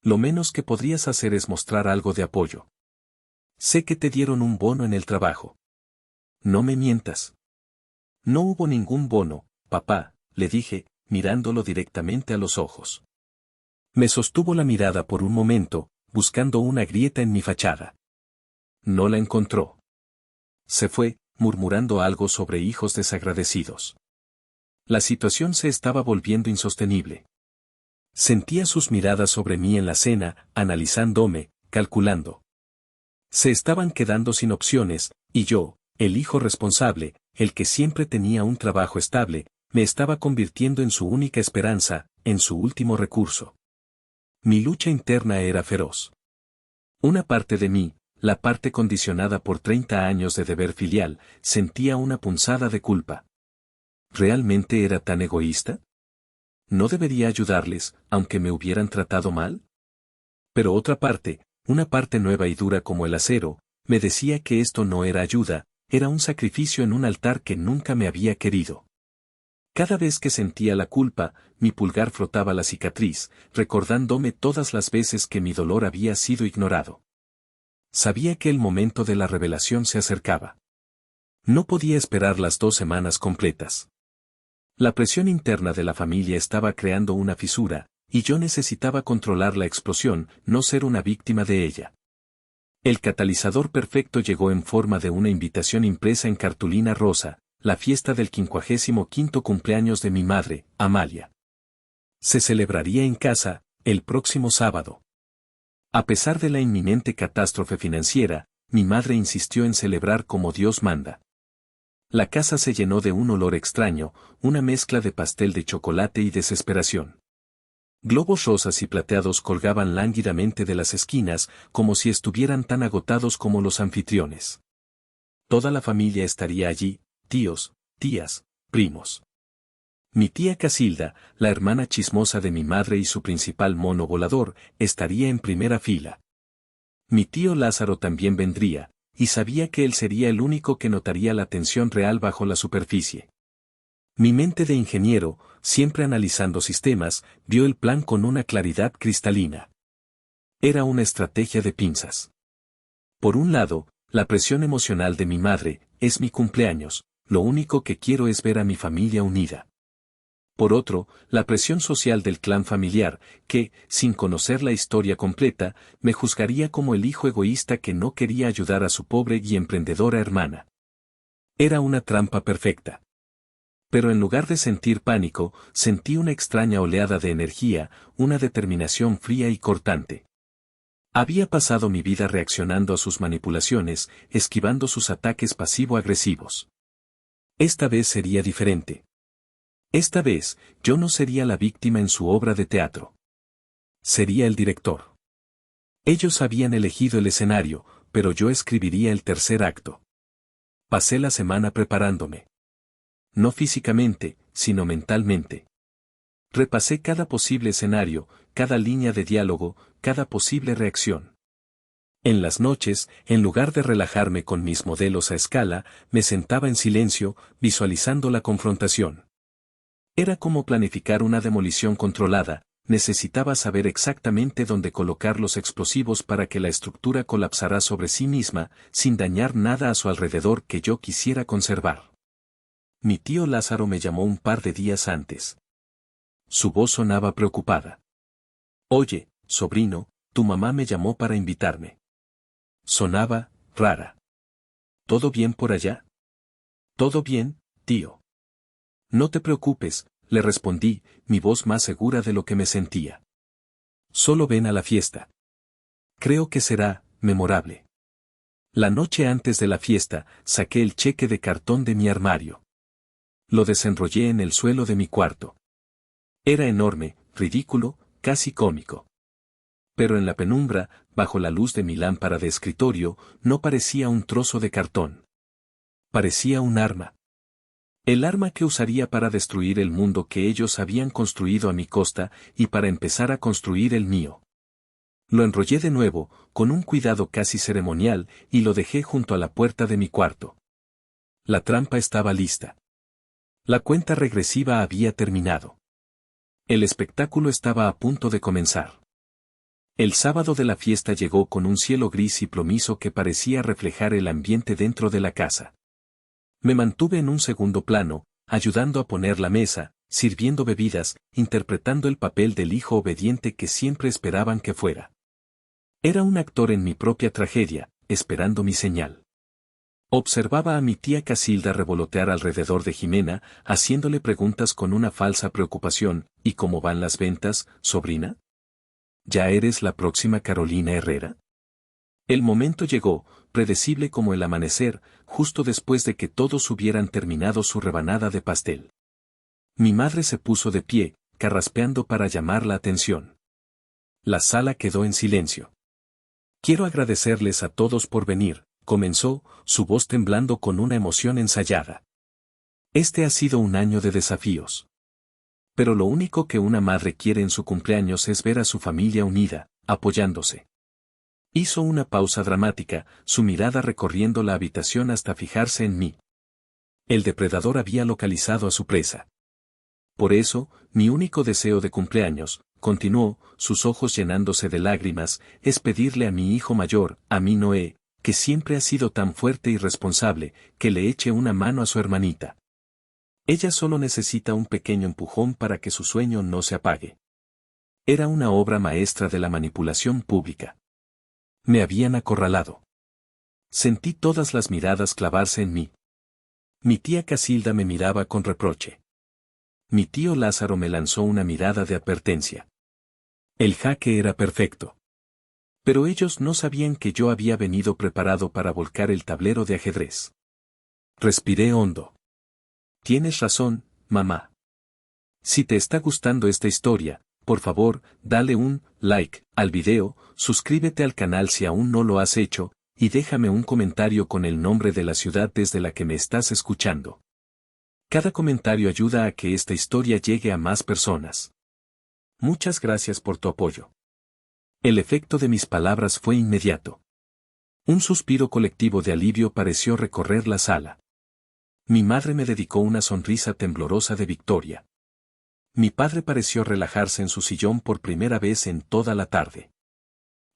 Lo menos que podrías hacer es mostrar algo de apoyo. Sé que te dieron un bono en el trabajo. No me mientas. No hubo ningún bono, papá, le dije, mirándolo directamente a los ojos. Me sostuvo la mirada por un momento, buscando una grieta en mi fachada. No la encontró. Se fue, murmurando algo sobre hijos desagradecidos. La situación se estaba volviendo insostenible. Sentía sus miradas sobre mí en la cena, analizándome, calculando. Se estaban quedando sin opciones, y yo, el hijo responsable, el que siempre tenía un trabajo estable, me estaba convirtiendo en su única esperanza, en su último recurso. Mi lucha interna era feroz. Una parte de mí, la parte condicionada por 30 años de deber filial, sentía una punzada de culpa. ¿Realmente era tan egoísta? ¿No debería ayudarles, aunque me hubieran tratado mal? Pero otra parte, una parte nueva y dura como el acero, me decía que esto no era ayuda, era un sacrificio en un altar que nunca me había querido. Cada vez que sentía la culpa, mi pulgar frotaba la cicatriz, recordándome todas las veces que mi dolor había sido ignorado. Sabía que el momento de la revelación se acercaba. No podía esperar las 2 semanas completas. La presión interna de la familia estaba creando una fisura, y yo necesitaba controlar la explosión, no ser una víctima de ella. El catalizador perfecto llegó en forma de una invitación impresa en cartulina rosa, la fiesta del 55º cumpleaños de mi madre, Amalia. Se celebraría en casa, el próximo sábado. A pesar de la inminente catástrofe financiera, mi madre insistió en celebrar como Dios manda. La casa se llenó de un olor extraño, una mezcla de pastel de chocolate y desesperación. Globos rosas y plateados colgaban lánguidamente de las esquinas, como si estuvieran tan agotados como los anfitriones. Toda la familia estaría allí, tíos, tías, primos. Mi tía Casilda, la hermana chismosa de mi madre y su principal mono volador, estaría en primera fila. Mi tío Lázaro también vendría, y sabía que él sería el único que notaría la tensión real bajo la superficie. Mi mente de ingeniero, siempre analizando sistemas, vio el plan con una claridad cristalina. Era una estrategia de pinzas. Por un lado, la presión emocional de mi madre, es mi cumpleaños, lo único que quiero es ver a mi familia unida. Por otro, la presión social del clan familiar, que, sin conocer la historia completa, me juzgaría como el hijo egoísta que no quería ayudar a su pobre y emprendedora hermana. Era una trampa perfecta. Pero en lugar de sentir pánico, sentí una extraña oleada de energía, una determinación fría y cortante. Había pasado mi vida reaccionando a sus manipulaciones, esquivando sus ataques pasivo-agresivos. Esta vez sería diferente. Esta vez, yo no sería la víctima en su obra de teatro. Sería el director. Ellos habían elegido el escenario, pero yo escribiría el tercer acto. Pasé la semana preparándome. No físicamente, sino mentalmente. Repasé cada posible escenario, cada línea de diálogo, cada posible reacción. En las noches, en lugar de relajarme con mis modelos a escala, me sentaba en silencio, visualizando la confrontación. Era como planificar una demolición controlada, necesitaba saber exactamente dónde colocar los explosivos para que la estructura colapsara sobre sí misma, sin dañar nada a su alrededor que yo quisiera conservar. Mi tío Lázaro me llamó un par de días antes. Su voz sonaba preocupada. Oye, sobrino, tu mamá me llamó para invitarme. Sonaba rara. ¿Todo bien por allá? Todo bien, tío. No te preocupes, le respondí, mi voz más segura de lo que me sentía. Solo ven a la fiesta. Creo que será memorable. La noche antes de la fiesta, saqué el cheque de cartón de mi armario. Lo desenrollé en el suelo de mi cuarto. Era enorme, ridículo, casi cómico. Pero en la penumbra, bajo la luz de mi lámpara de escritorio, no parecía un trozo de cartón. Parecía un arma. El arma que usaría para destruir el mundo que ellos habían construido a mi costa y para empezar a construir el mío. Lo enrollé de nuevo, con un cuidado casi ceremonial, y lo dejé junto a la puerta de mi cuarto. La trampa estaba lista. La cuenta regresiva había terminado. El espectáculo estaba a punto de comenzar. El sábado de la fiesta llegó con un cielo gris y plomizo que parecía reflejar el ambiente dentro de la casa. Me mantuve en un segundo plano, ayudando a poner la mesa, sirviendo bebidas, interpretando el papel del hijo obediente que siempre esperaban que fuera. Era un actor en mi propia tragedia, esperando mi señal. Observaba a mi tía Casilda revolotear alrededor de Jimena, haciéndole preguntas con una falsa preocupación. ¿Y cómo van las ventas, sobrina? ¿Ya eres la próxima Carolina Herrera? El momento llegó, predecible como el amanecer, justo después de que todos hubieran terminado su rebanada de pastel. Mi madre se puso de pie, carraspeando para llamar la atención. La sala quedó en silencio. Quiero agradecerles a todos por venir, comenzó, su voz temblando con una emoción ensayada. Este ha sido un año de desafíos. Pero lo único que una madre quiere en su cumpleaños es ver a su familia unida, apoyándose. Hizo una pausa dramática, su mirada recorriendo la habitación hasta fijarse en mí. El depredador había localizado a su presa. Por eso, mi único deseo de cumpleaños, continuó, sus ojos llenándose de lágrimas, es pedirle a mi hijo mayor, a mi Noé, que siempre ha sido tan fuerte y responsable, que le eche una mano a su hermanita. Ella solo necesita un pequeño empujón para que su sueño no se apague. Era una obra maestra de la manipulación pública. Me habían acorralado. Sentí todas las miradas clavarse en mí. Mi tía Casilda me miraba con reproche. Mi tío Lázaro me lanzó una mirada de advertencia. El jaque era perfecto. Pero ellos no sabían que yo había venido preparado para volcar el tablero de ajedrez. Respiré hondo. Tienes razón, mamá. Si te está gustando esta historia, por favor, dale un like al video, suscríbete al canal si aún no lo has hecho, y déjame un comentario con el nombre de la ciudad desde la que me estás escuchando. Cada comentario ayuda a que esta historia llegue a más personas. Muchas gracias por tu apoyo. El efecto de mis palabras fue inmediato. Un suspiro colectivo de alivio pareció recorrer la sala. Mi madre me dedicó una sonrisa temblorosa de victoria. Mi padre pareció relajarse en su sillón por primera vez en toda la tarde.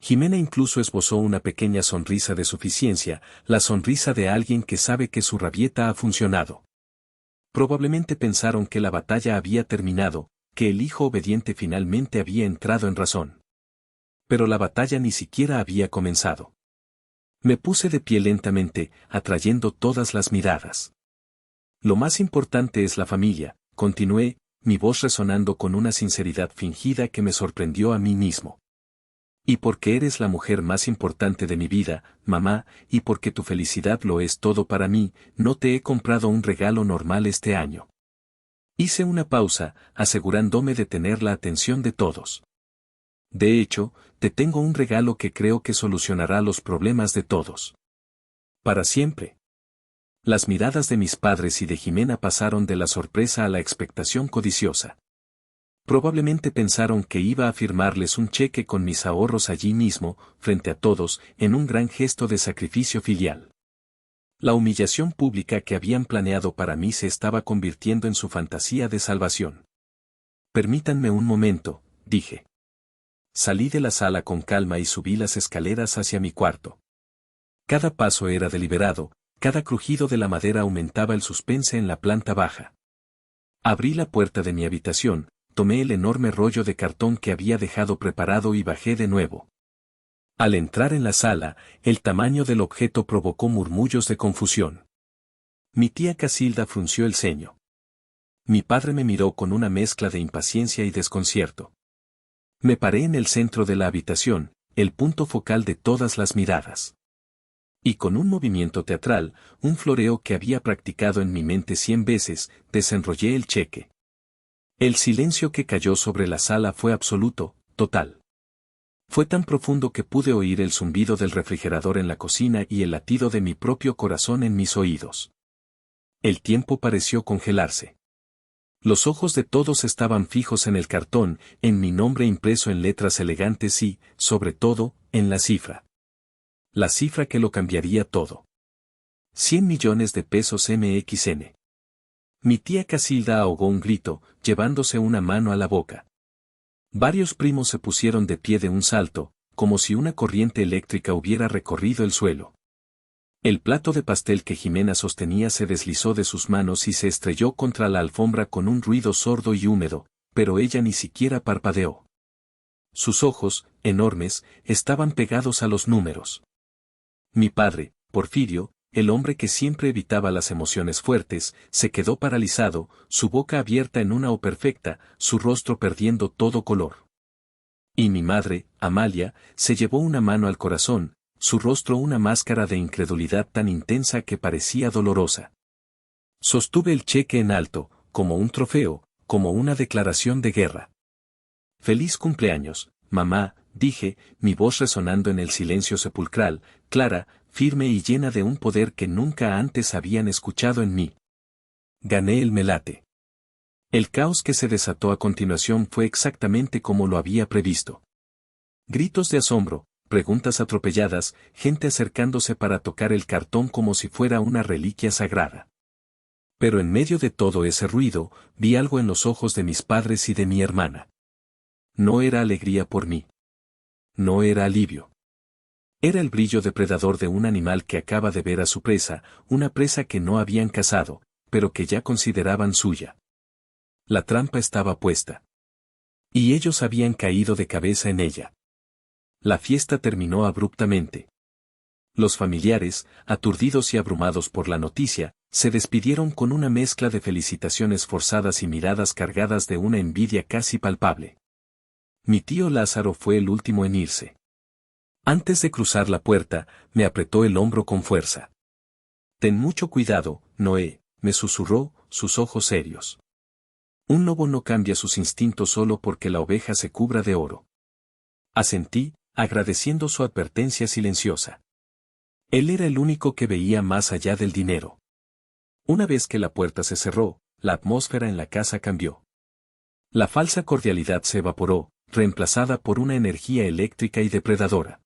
Jimena incluso esbozó una pequeña sonrisa de suficiencia, la sonrisa de alguien que sabe que su rabieta ha funcionado. Probablemente pensaron que la batalla había terminado, que el hijo obediente finalmente había entrado en razón. Pero la batalla ni siquiera había comenzado. Me puse de pie lentamente, atrayendo todas las miradas. Lo más importante es la familia, continué, mi voz resonando con una sinceridad fingida que me sorprendió a mí mismo. Y porque eres la mujer más importante de mi vida, mamá, y porque tu felicidad lo es todo para mí, no te he comprado un regalo normal este año. Hice una pausa, asegurándome de tener la atención de todos. De hecho, te tengo un regalo que creo que solucionará los problemas de todos. Para siempre. Las miradas de mis padres y de Jimena pasaron de la sorpresa a la expectación codiciosa. Probablemente pensaron que iba a firmarles un cheque con mis ahorros allí mismo, frente a todos, en un gran gesto de sacrificio filial. La humillación pública que habían planeado para mí se estaba convirtiendo en su fantasía de salvación. Permítanme un momento, dije. Salí de la sala con calma y subí las escaleras hacia mi cuarto. Cada paso era deliberado, cada crujido de la madera aumentaba el suspense en la planta baja. Abrí la puerta de mi habitación, tomé el enorme rollo de cartón que había dejado preparado y bajé de nuevo. Al entrar en la sala, el tamaño del objeto provocó murmullos de confusión. Mi tía Casilda frunció el ceño. Mi padre me miró con una mezcla de impaciencia y desconcierto. Me paré en el centro de la habitación, el punto focal de todas las miradas. Y con un movimiento teatral, un floreo que había practicado en mi mente 100 veces, desenrollé el cheque. El silencio que cayó sobre la sala fue absoluto, total. Fue tan profundo que pude oír el zumbido del refrigerador en la cocina y el latido de mi propio corazón en mis oídos. El tiempo pareció congelarse. Los ojos de todos estaban fijos en el cartón, en mi nombre impreso en letras elegantes y, sobre todo, en la cifra. La cifra que lo cambiaría todo. 100 millones de pesos MXN. Mi tía Casilda ahogó un grito, llevándose una mano a la boca. Varios primos se pusieron de pie de un salto, como si una corriente eléctrica hubiera recorrido el suelo. El plato de pastel que Jimena sostenía se deslizó de sus manos y se estrelló contra la alfombra con un ruido sordo y húmedo, pero ella ni siquiera parpadeó. Sus ojos, enormes, estaban pegados a los números. Mi padre, Porfirio, el hombre que siempre evitaba las emociones fuertes, se quedó paralizado, su boca abierta en una O perfecta, su rostro perdiendo todo color. Y mi madre, Amalia, se llevó una mano al corazón, su rostro una máscara de incredulidad tan intensa que parecía dolorosa. Sostuve el cheque en alto, como un trofeo, como una declaración de guerra. Feliz cumpleaños, mamá, dije, mi voz resonando en el silencio sepulcral, clara, firme y llena de un poder que nunca antes habían escuchado en mí. Gané el melate. El caos que se desató a continuación fue exactamente como lo había previsto. Gritos de asombro, preguntas atropelladas, gente acercándose para tocar el cartón como si fuera una reliquia sagrada. Pero en medio de todo ese ruido, vi algo en los ojos de mis padres y de mi hermana. No era alegría por mí. No era alivio. Era el brillo depredador de un animal que acaba de ver a su presa, una presa que no habían cazado, pero que ya consideraban suya. La trampa estaba puesta. Y ellos habían caído de cabeza en ella. La fiesta terminó abruptamente. Los familiares, aturdidos y abrumados por la noticia, se despidieron con una mezcla de felicitaciones forzadas y miradas cargadas de una envidia casi palpable. Mi tío Lázaro fue el último en irse. Antes de cruzar la puerta, me apretó el hombro con fuerza. «Ten mucho cuidado, Noé», me susurró, sus ojos serios. «Un lobo no cambia sus instintos solo porque la oveja se cubra de oro». Asentí, agradeciendo su advertencia silenciosa. Él era el único que veía más allá del dinero. Una vez que la puerta se cerró, la atmósfera en la casa cambió. La falsa cordialidad se evaporó, reemplazada por una energía eléctrica y depredadora.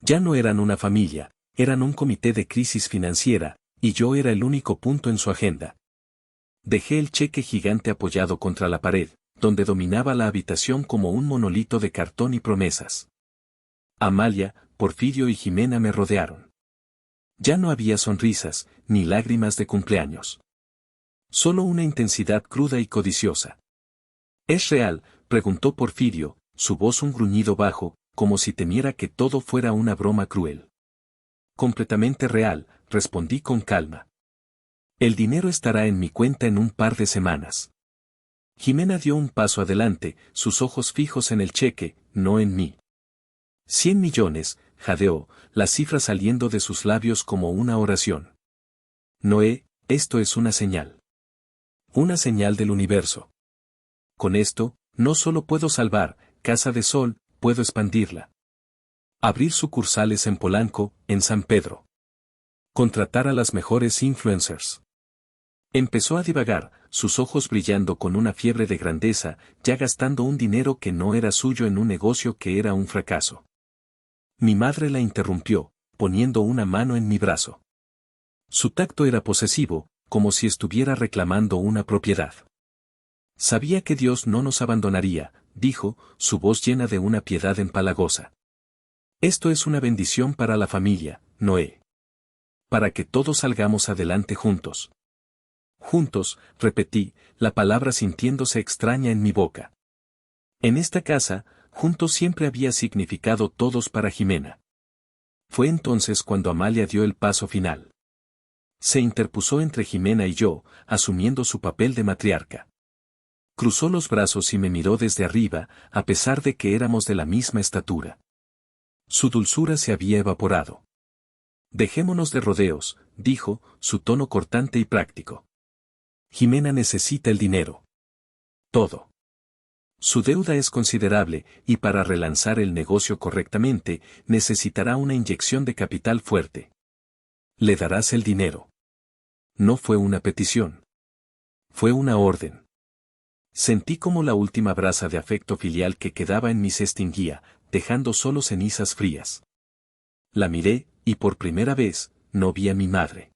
Ya no eran una familia, eran un comité de crisis financiera, y yo era el único punto en su agenda. Dejé el cheque gigante apoyado contra la pared, donde dominaba la habitación como un monolito de cartón y promesas. Amalia, Porfirio y Jimena me rodearon. Ya no había sonrisas, ni lágrimas de cumpleaños. Solo una intensidad cruda y codiciosa. «¿Es real?», preguntó Porfirio, su voz un gruñido bajo, como si temiera que todo fuera una broma cruel. «Completamente real», respondí con calma. «El dinero estará en mi cuenta en un par de semanas». Jimena dio un paso adelante, sus ojos fijos en el cheque, no en mí. 100 millones, jadeó, la cifra saliendo de sus labios como una oración. «Noé, esto es una señal. Una señal del universo. Con esto, no solo puedo salvar Casa de Sol, puedo expandirla. Abrir sucursales en Polanco, en San Pedro. Contratar a las mejores influencers». Empezó a divagar, sus ojos brillando con una fiebre de grandeza, ya gastando un dinero que no era suyo en un negocio que era un fracaso. Mi madre la interrumpió, poniendo una mano en mi brazo. Su tacto era posesivo, como si estuviera reclamando una propiedad. «Sabía que Dios no nos abandonaría», dijo, su voz llena de una piedad empalagosa. «Esto es una bendición para la familia, Noé. Para que todos salgamos adelante juntos». «Juntos», repetí, la palabra sintiéndose extraña en mi boca. En esta casa, juntos siempre había significado todos para Jimena. Fue entonces cuando Amalia dio el paso final. Se interpuso entre Jimena y yo, asumiendo su papel de matriarca. Cruzó los brazos y me miró desde arriba, a pesar de que éramos de la misma estatura. Su dulzura se había evaporado. «Dejémonos de rodeos», dijo, su tono cortante y práctico. «Jimena necesita el dinero. Todo. Su deuda es considerable, y para relanzar el negocio correctamente, necesitará una inyección de capital fuerte. Le darás el dinero». No fue una petición. Fue una orden. Sentí como la última brasa de afecto filial que quedaba en mí se extinguía, dejando solo cenizas frías. La miré, y por primera vez, no vi a mi madre.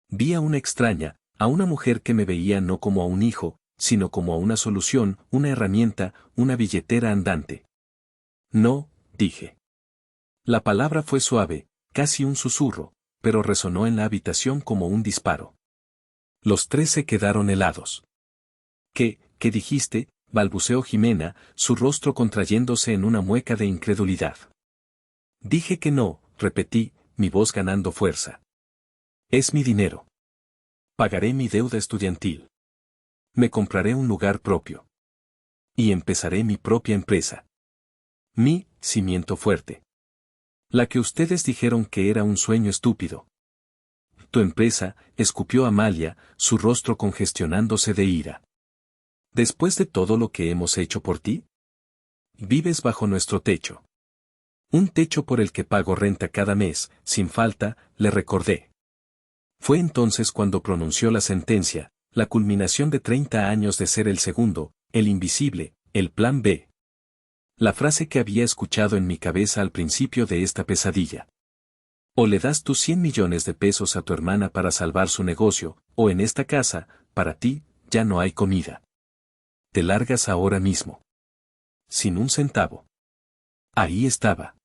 Vi a una extraña, a una mujer que me veía no como a un hijo, sino como a una solución, una herramienta, una billetera andante. «No», dije. La palabra fue suave, casi un susurro, pero resonó en la habitación como un disparo. Los tres se quedaron helados. ¿Qué dijiste?», balbuceó Jimena, su rostro contrayéndose en una mueca de incredulidad. «Dije que no», repetí, mi voz ganando fuerza. «Es mi dinero. Pagaré mi deuda estudiantil. Me compraré un lugar propio. Y empezaré mi propia empresa. Mi cimiento fuerte. La que ustedes dijeron que era un sueño estúpido». «Tu empresa», escupió Amalia, su rostro congestionándose de ira. «¿Después de todo lo que hemos hecho por ti? Vives bajo nuestro techo. Un techo por el que pago renta cada mes, sin falta», le recordé. Fue entonces cuando pronunció la sentencia, la culminación de 30 años de ser el segundo, el invisible, el plan B. La frase que había escuchado en mi cabeza al principio de esta pesadilla. O le das tus 100 millones de pesos a tu hermana para salvar su negocio, o en esta casa, para ti, ya no hay comida. Te largas ahora mismo. Sin un centavo. Ahí estaba.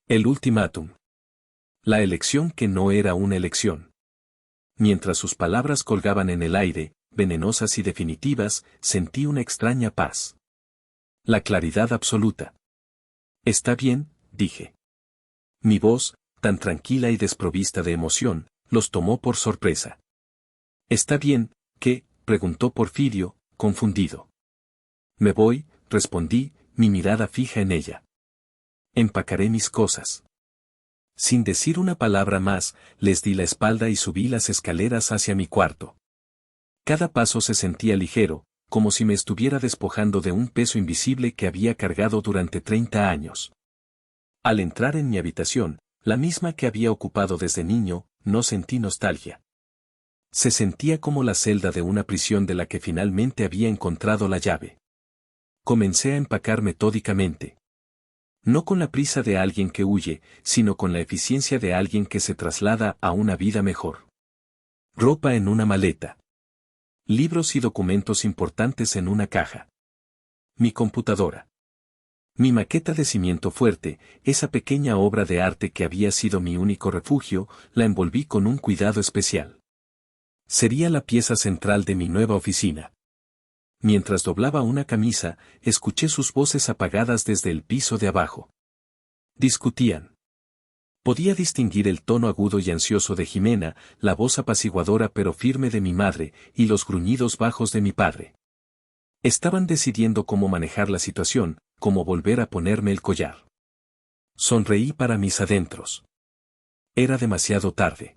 El ultimátum. La elección que no era una elección. Mientras sus palabras colgaban en el aire, venenosas y definitivas, sentí una extraña paz. La claridad absoluta. Está bien, dije. Mi voz, tan tranquila y desprovista de emoción, los tomó por sorpresa. ¿Está bien, qué?, preguntó Porfirio, confundido. Me voy, respondí, mi mirada fija en ella. Empacaré mis cosas. Sin decir una palabra más, les di la espalda y subí las escaleras hacia mi cuarto. Cada paso se sentía ligero, como si me estuviera despojando de un peso invisible que había cargado durante 30 años. Al entrar en mi habitación, la misma que había ocupado desde niño, no sentí nostalgia. Se sentía como la celda de una prisión de la que finalmente había encontrado la llave. Comencé a empacar metódicamente. No con la prisa de alguien que huye, sino con la eficiencia de alguien que se traslada a una vida mejor. Ropa en una maleta. Libros y documentos importantes en una caja. Mi computadora. Mi maqueta de cimiento fuerte, esa pequeña obra de arte que había sido mi único refugio, la envolví con un cuidado especial. Sería la pieza central de mi nueva oficina. Mientras doblaba una camisa, escuché sus voces apagadas desde el piso de abajo. Discutían. Podía distinguir el tono agudo y ansioso de Jimena, la voz apaciguadora pero firme de mi madre, y los gruñidos bajos de mi padre. Estaban decidiendo cómo manejar la situación, cómo volver a ponerme el collar. Sonreí para mis adentros. Era demasiado tarde.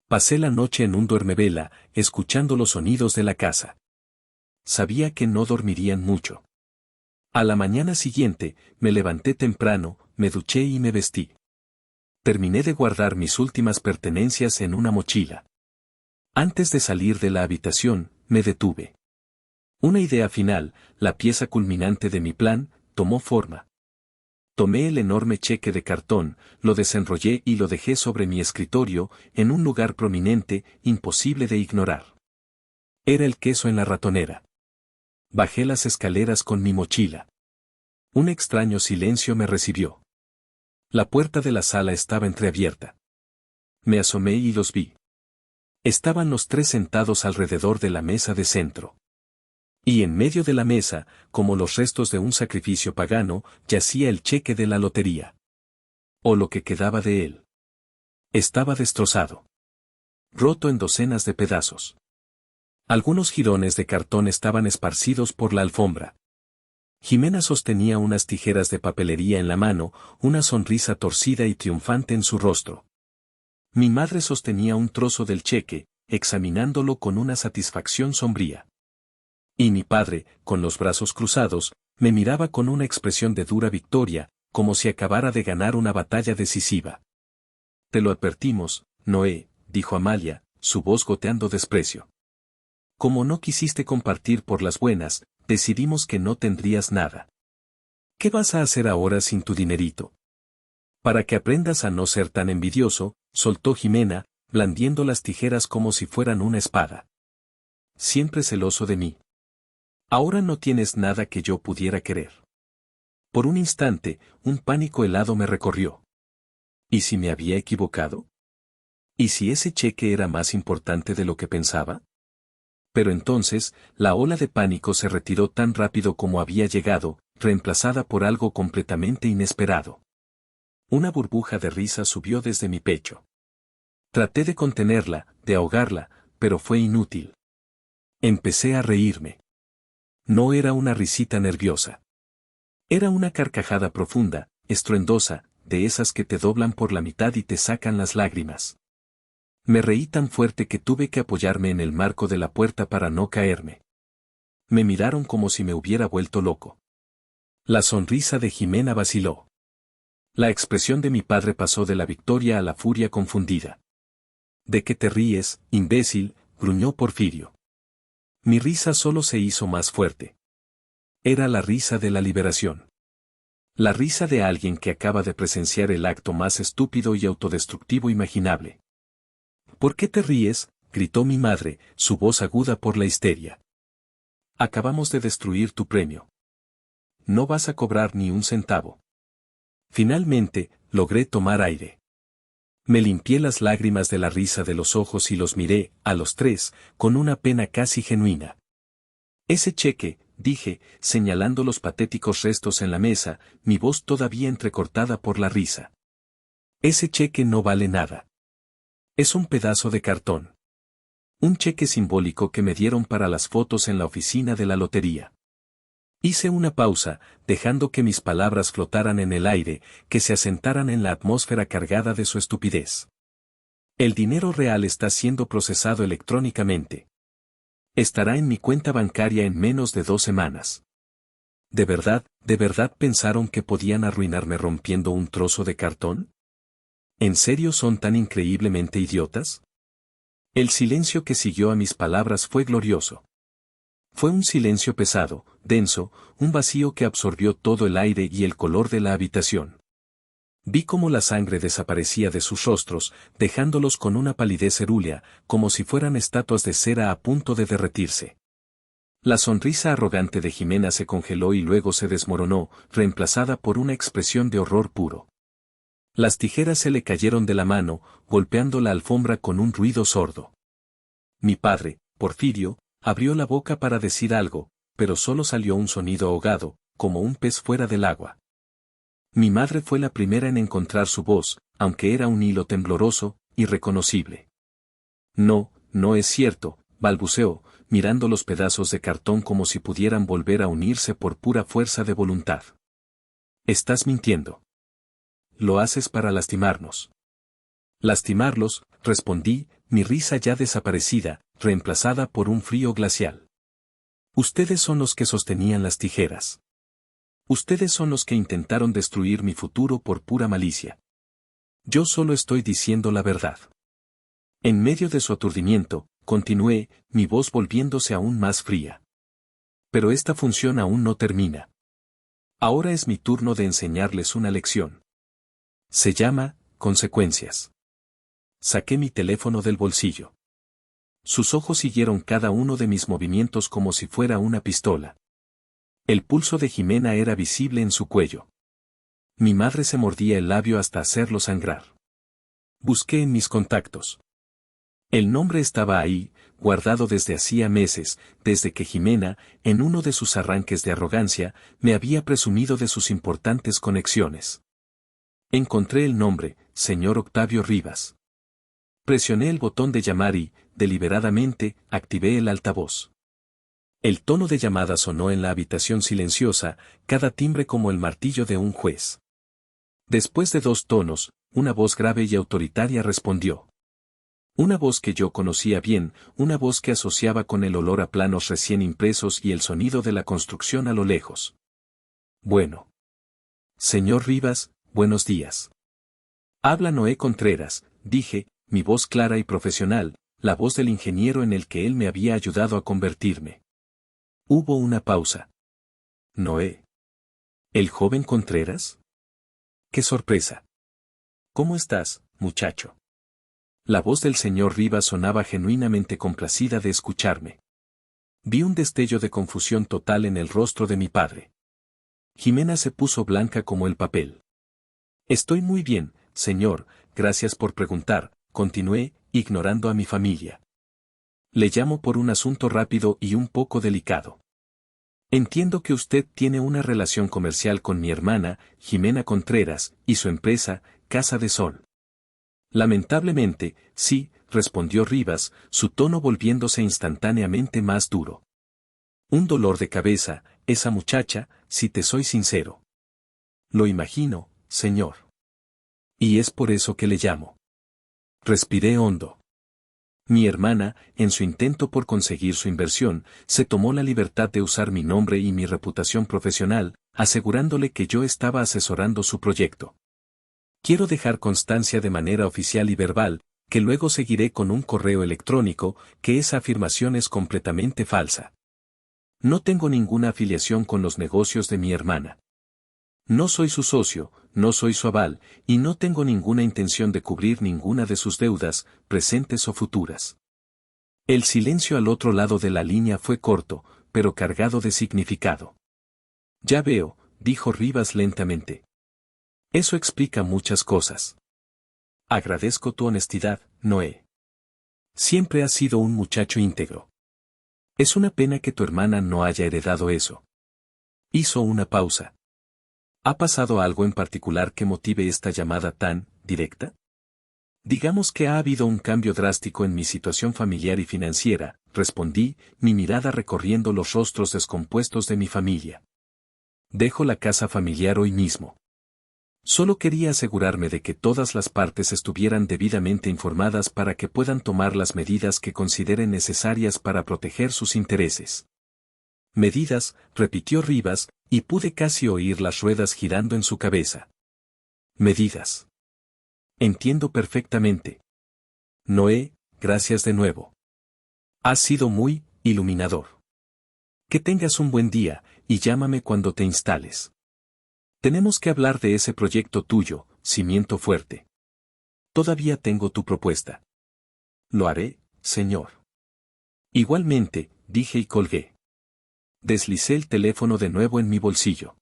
Pasé la noche en un duermevela, escuchando los sonidos de la casa. Sabía que no dormirían mucho. A la mañana siguiente, me levanté temprano, me duché y me vestí. Terminé de guardar mis últimas pertenencias en una mochila. Antes de salir de la habitación, me detuve. Una idea final, la pieza culminante de mi plan, tomó forma. Tomé el enorme cheque de cartón, lo desenrollé y lo dejé sobre mi escritorio, en un lugar prominente, imposible de ignorar. Era el queso en la ratonera. Bajé las escaleras con mi mochila. Un extraño silencio me recibió. La puerta de la sala estaba entreabierta. Me asomé y los vi. Estaban los tres sentados alrededor de la mesa de centro. Y en medio de la mesa, como los restos de un sacrificio pagano, yacía el cheque de la lotería. O lo que quedaba de él. Estaba destrozado. Roto en docenas de pedazos. Algunos jirones de cartón estaban esparcidos por la alfombra. Jimena sostenía unas tijeras de papelería en la mano, una sonrisa torcida y triunfante en su rostro. Mi madre sostenía un trozo del cheque, examinándolo con una satisfacción sombría. Y mi padre, con los brazos cruzados, me miraba con una expresión de dura victoria, como si acabara de ganar una batalla decisiva. Te lo advertimos, Noé, dijo Amalia, su voz goteando desprecio. Como no quisiste compartir por las buenas, decidimos que no tendrías nada. ¿Qué vas a hacer ahora sin tu dinerito? Para que aprendas a no ser tan envidioso, soltó Jimena, blandiendo las tijeras como si fueran una espada. Siempre celoso de mí. Ahora no tienes nada que yo pudiera querer. Por un instante, un pánico helado me recorrió. ¿Y si me había equivocado? ¿Y si ese cheque era más importante de lo que pensaba? Pero entonces, la ola de pánico se retiró tan rápido como había llegado, reemplazada por algo completamente inesperado. Una burbuja de risa subió desde mi pecho. Traté de contenerla, de ahogarla, pero fue inútil. Empecé a reírme. No era una risita nerviosa. Era una carcajada profunda, estruendosa, de esas que te doblan por la mitad y te sacan las lágrimas. Me reí tan fuerte que tuve que apoyarme en el marco de la puerta para no caerme. Me miraron como si me hubiera vuelto loco. La sonrisa de Jimena vaciló. La expresión de mi padre pasó de la victoria a la furia confundida. ¿De qué te ríes, imbécil?, gruñó Porfirio. Mi risa solo se hizo más fuerte. Era la risa de la liberación. La risa de alguien que acaba de presenciar el acto más estúpido y autodestructivo imaginable. ¿Por qué te ríes?, gritó mi madre, su voz aguda por la histeria. Acabamos de destruir tu premio. No vas a cobrar ni un centavo. Finalmente, logré tomar aire. Me limpié las lágrimas de la risa de los ojos y los miré, a los tres, con una pena casi genuina. Ese cheque, dije, señalando los patéticos restos en la mesa, mi voz todavía entrecortada por la risa. Ese cheque no vale nada. Es un pedazo de cartón. Un cheque simbólico que me dieron para las fotos en la oficina de la lotería. Hice una pausa, dejando que mis palabras flotaran en el aire, que se asentaran en la atmósfera cargada de su estupidez. El dinero real está siendo procesado electrónicamente. Estará en mi cuenta bancaria en menos de 2 semanas. De verdad pensaron que podían arruinarme rompiendo un trozo de cartón? ¿En serio son tan increíblemente idiotas? El silencio que siguió a mis palabras fue glorioso. Fue un silencio pesado, denso, un vacío que absorbió todo el aire y el color de la habitación. Vi cómo la sangre desaparecía de sus rostros, dejándolos con una palidez cerúlea, como si fueran estatuas de cera a punto de derretirse. La sonrisa arrogante de Jimena se congeló y luego se desmoronó, reemplazada por una expresión de horror puro. Las tijeras se le cayeron de la mano, golpeando la alfombra con un ruido sordo. Mi padre, Porfirio, abrió la boca para decir algo, pero solo salió un sonido ahogado, como un pez fuera del agua. Mi madre fue la primera en encontrar su voz, aunque era un hilo tembloroso, irreconocible. No, no es cierto, balbuceó, mirando los pedazos de cartón como si pudieran volver a unirse por pura fuerza de voluntad. Estás mintiendo. Lo haces para lastimarnos. Lastimarlos, respondí, mi risa ya desaparecida, reemplazada por un frío glacial. Ustedes son los que sostenían las tijeras. Ustedes son los que intentaron destruir mi futuro por pura malicia. Yo solo estoy diciendo la verdad. En medio de su aturdimiento, continué, mi voz volviéndose aún más fría. Pero esta función aún no termina. Ahora es mi turno de enseñarles una lección. Se llama, consecuencias. Saqué mi teléfono del bolsillo. Sus ojos siguieron cada uno de mis movimientos como si fuera una pistola. El pulso de Jimena era visible en su cuello. Mi madre se mordía el labio hasta hacerlo sangrar. Busqué en mis contactos. El nombre estaba ahí, guardado desde hacía meses, desde que Jimena, en uno de sus arranques de arrogancia, me había presumido de sus importantes conexiones. Encontré el nombre, señor Octavio Rivas. Presioné el botón de llamar y, deliberadamente, activé el altavoz. El tono de llamada sonó en la habitación silenciosa, cada timbre como el martillo de un juez. Después de 2 tonos, una voz grave y autoritaria respondió. Una voz que yo conocía bien, una voz que asociaba con el olor a planos recién impresos y el sonido de la construcción a lo lejos. Bueno. Señor Rivas, buenos días. Habla Noé Contreras, dije, mi voz clara y profesional, la voz del ingeniero en el que él me había ayudado a convertirme. Hubo una pausa. Noé. ¿El joven Contreras? ¡Qué sorpresa! ¿Cómo estás, muchacho? La voz del señor Rivas sonaba genuinamente complacida de escucharme. Vi un destello de confusión total en el rostro de mi padre. Jimena se puso blanca como el papel. Estoy muy bien, señor, gracias por preguntar, continué, ignorando a mi familia. Le llamo por un asunto rápido y un poco delicado. Entiendo que usted tiene una relación comercial con mi hermana, Jimena Contreras, y su empresa, Casa de Sol. Lamentablemente, sí, respondió Rivas, su tono volviéndose instantáneamente más duro. Un dolor de cabeza, esa muchacha, si te soy sincero. Lo imagino, señor. Y es por eso que le llamo. Respiré hondo. Mi hermana, en su intento por conseguir su inversión, se tomó la libertad de usar mi nombre y mi reputación profesional, asegurándole que yo estaba asesorando su proyecto. Quiero dejar constancia de manera oficial y verbal, que luego seguiré con un correo electrónico, que esa afirmación es completamente falsa. No tengo ninguna afiliación con los negocios de mi hermana. No soy su socio, no soy su aval, y no tengo ninguna intención de cubrir ninguna de sus deudas, presentes o futuras. El silencio al otro lado de la línea fue corto, pero cargado de significado. Ya veo, dijo Rivas lentamente. Eso explica muchas cosas. Agradezco tu honestidad, Noé. Siempre has sido un muchacho íntegro. Es una pena que tu hermana no haya heredado eso. Hizo una pausa. ¿Ha pasado algo en particular que motive esta llamada tan directa? Digamos que ha habido un cambio drástico en mi situación familiar y financiera, respondí, mi mirada recorriendo los rostros descompuestos de mi familia. Dejo la casa familiar hoy mismo. Solo quería asegurarme de que todas las partes estuvieran debidamente informadas para que puedan tomar las medidas que consideren necesarias para proteger sus intereses. Medidas, repitió Rivas, y pude casi oír las ruedas girando en su cabeza. Medidas. Entiendo perfectamente. Noé, gracias de nuevo. Has sido muy iluminador. Que tengas un buen día, y llámame cuando te instales. Tenemos que hablar de ese proyecto tuyo, Cimiento Fuerte. Todavía tengo tu propuesta. Lo haré, señor. Igualmente, dije y colgué. Deslicé el teléfono de nuevo en mi bolsillo.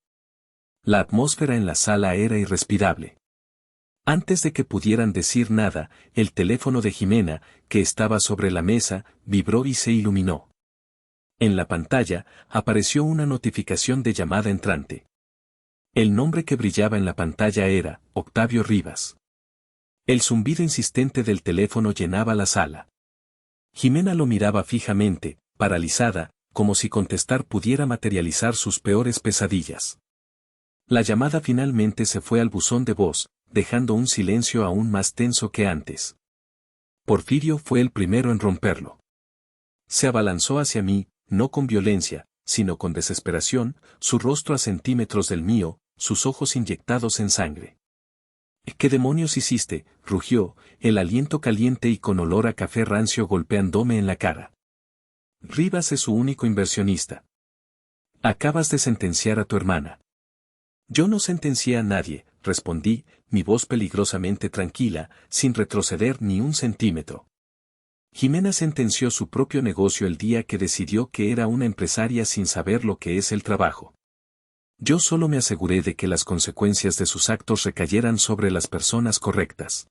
La atmósfera en la sala era irrespirable. Antes de que pudieran decir nada, el teléfono de Jimena, que estaba sobre la mesa, vibró y se iluminó. En la pantalla, apareció una notificación de llamada entrante. El nombre que brillaba en la pantalla era Octavio Rivas. El zumbido insistente del teléfono llenaba la sala. Jimena lo miraba fijamente, paralizada, como si contestar pudiera materializar sus peores pesadillas. La llamada finalmente se fue al buzón de voz, dejando un silencio aún más tenso que antes. Porfirio fue el primero en romperlo. Se abalanzó hacia mí, no con violencia, sino con desesperación, su rostro a centímetros del mío, sus ojos inyectados en sangre. ¿Qué demonios hiciste?, rugió, el aliento caliente y con olor a café rancio golpeándome en la cara. Rivas es su único inversionista. Acabas de sentenciar a tu hermana. Yo no sentencié a nadie, respondí, mi voz peligrosamente tranquila, sin retroceder ni un centímetro. Jimena sentenció su propio negocio el día que decidió que era una empresaria sin saber lo que es el trabajo. Yo solo me aseguré de que las consecuencias de sus actos recayeran sobre las personas correctas.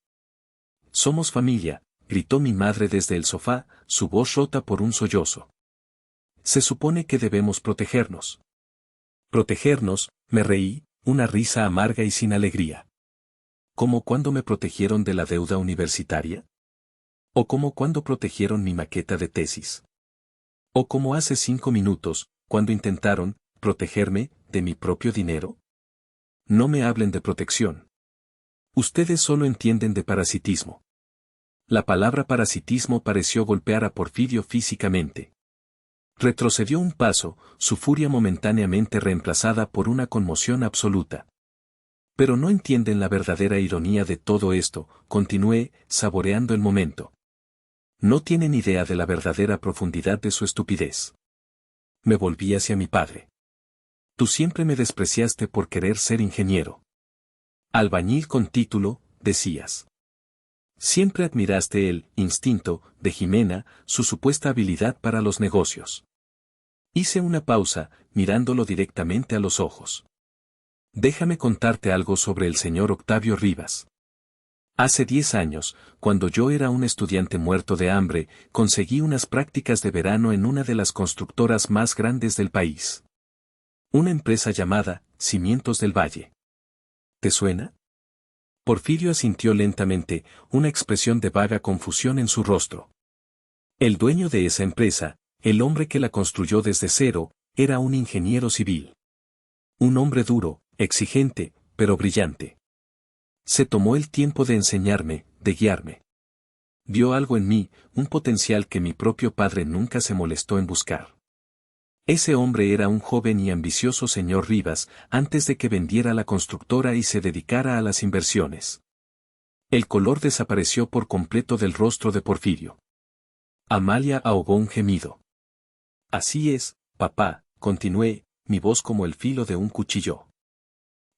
Somos familia, gritó mi madre desde el sofá, su voz rota por un sollozo. Se supone que debemos protegernos. Protegernos, me reí, una risa amarga y sin alegría. ¿Cómo cuando me protegieron de la deuda universitaria? ¿O como cuando protegieron mi maqueta de tesis? ¿O como hace 5 minutos, cuando intentaron protegerme de mi propio dinero? No me hablen de protección. Ustedes solo entienden de parasitismo. La palabra parasitismo pareció golpear a Porfirio físicamente. Retrocedió un paso, su furia momentáneamente reemplazada por una conmoción absoluta. Pero no entienden la verdadera ironía de todo esto, continué, saboreando el momento. No tienen idea de la verdadera profundidad de su estupidez. Me volví hacia mi padre. Tú siempre me despreciaste por querer ser ingeniero. Albañil con título, decías. Siempre admiraste el instinto de Jimena, su supuesta habilidad para los negocios. Hice una pausa, mirándolo directamente a los ojos. Déjame contarte algo sobre el señor Octavio Rivas. Hace 10 años, cuando yo era un estudiante muerto de hambre, conseguí unas prácticas de verano en una de las constructoras más grandes del país. Una empresa llamada Cimientos del Valle. ¿Te suena? Porfirio asintió lentamente, una expresión de vaga confusión en su rostro. El dueño de esa empresa, el hombre que la construyó desde cero, era un ingeniero civil. Un hombre duro, exigente, pero brillante. Se tomó el tiempo de enseñarme, de guiarme. Vio algo en mí, un potencial que mi propio padre nunca se molestó en buscar. Ese hombre era un joven y ambicioso señor Rivas, antes de que vendiera la constructora y se dedicara a las inversiones. El color desapareció por completo del rostro de Porfirio. Amalia ahogó un gemido. Así es, papá, continué, mi voz como el filo de un cuchillo.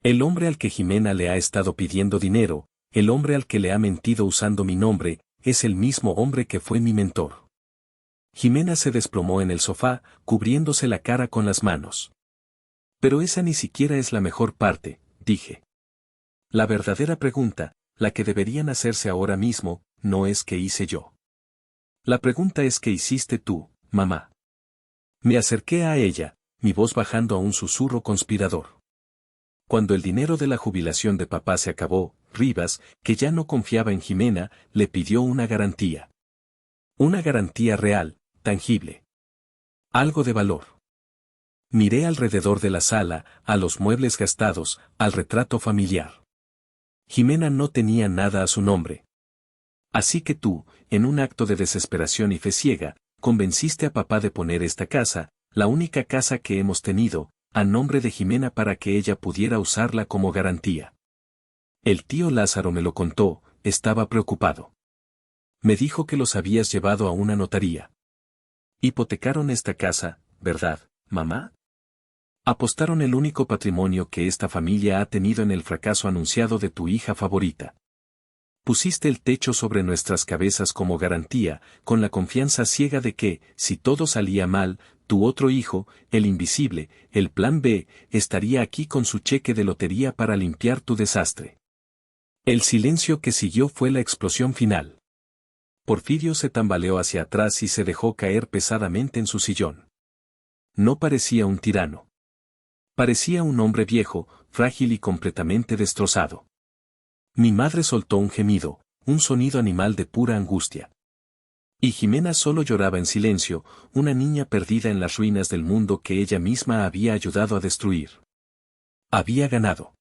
El hombre al que Jimena le ha estado pidiendo dinero, el hombre al que le ha mentido usando mi nombre, es el mismo hombre que fue mi mentor. Jimena se desplomó en el sofá, cubriéndose la cara con las manos. Pero esa ni siquiera es la mejor parte, dije. La verdadera pregunta, la que deberían hacerse ahora mismo, no es qué hice yo. La pregunta es qué hiciste tú, mamá. Me acerqué a ella, mi voz bajando a un susurro conspirador. Cuando el dinero de la jubilación de papá se acabó, Rivas, que ya no confiaba en Jimena, le pidió una garantía. Una garantía real, tangible. Algo de valor. Miré alrededor de la sala, a los muebles gastados, al retrato familiar. Jimena no tenía nada a su nombre. Así que tú, en un acto de desesperación y fe ciega, convenciste a papá de poner esta casa, la única casa que hemos tenido, a nombre de Jimena para que ella pudiera usarla como garantía. El tío Lázaro me lo contó, estaba preocupado. Me dijo que los habías llevado a una notaría. Hipotecaron esta casa, ¿verdad, mamá? Apostaron el único patrimonio que esta familia ha tenido en el fracaso anunciado de tu hija favorita. Pusiste el techo sobre nuestras cabezas como garantía, con la confianza ciega de que, si todo salía mal, tu otro hijo, el invisible, el plan B, estaría aquí con su cheque de lotería para limpiar tu desastre. El silencio que siguió fue la explosión final. Porfirio se tambaleó hacia atrás y se dejó caer pesadamente en su sillón. No parecía un tirano. Parecía un hombre viejo, frágil y completamente destrozado. Mi madre soltó un gemido, un sonido animal de pura angustia. Y Jimena solo lloraba en silencio, una niña perdida en las ruinas del mundo que ella misma había ayudado a destruir. Había ganado.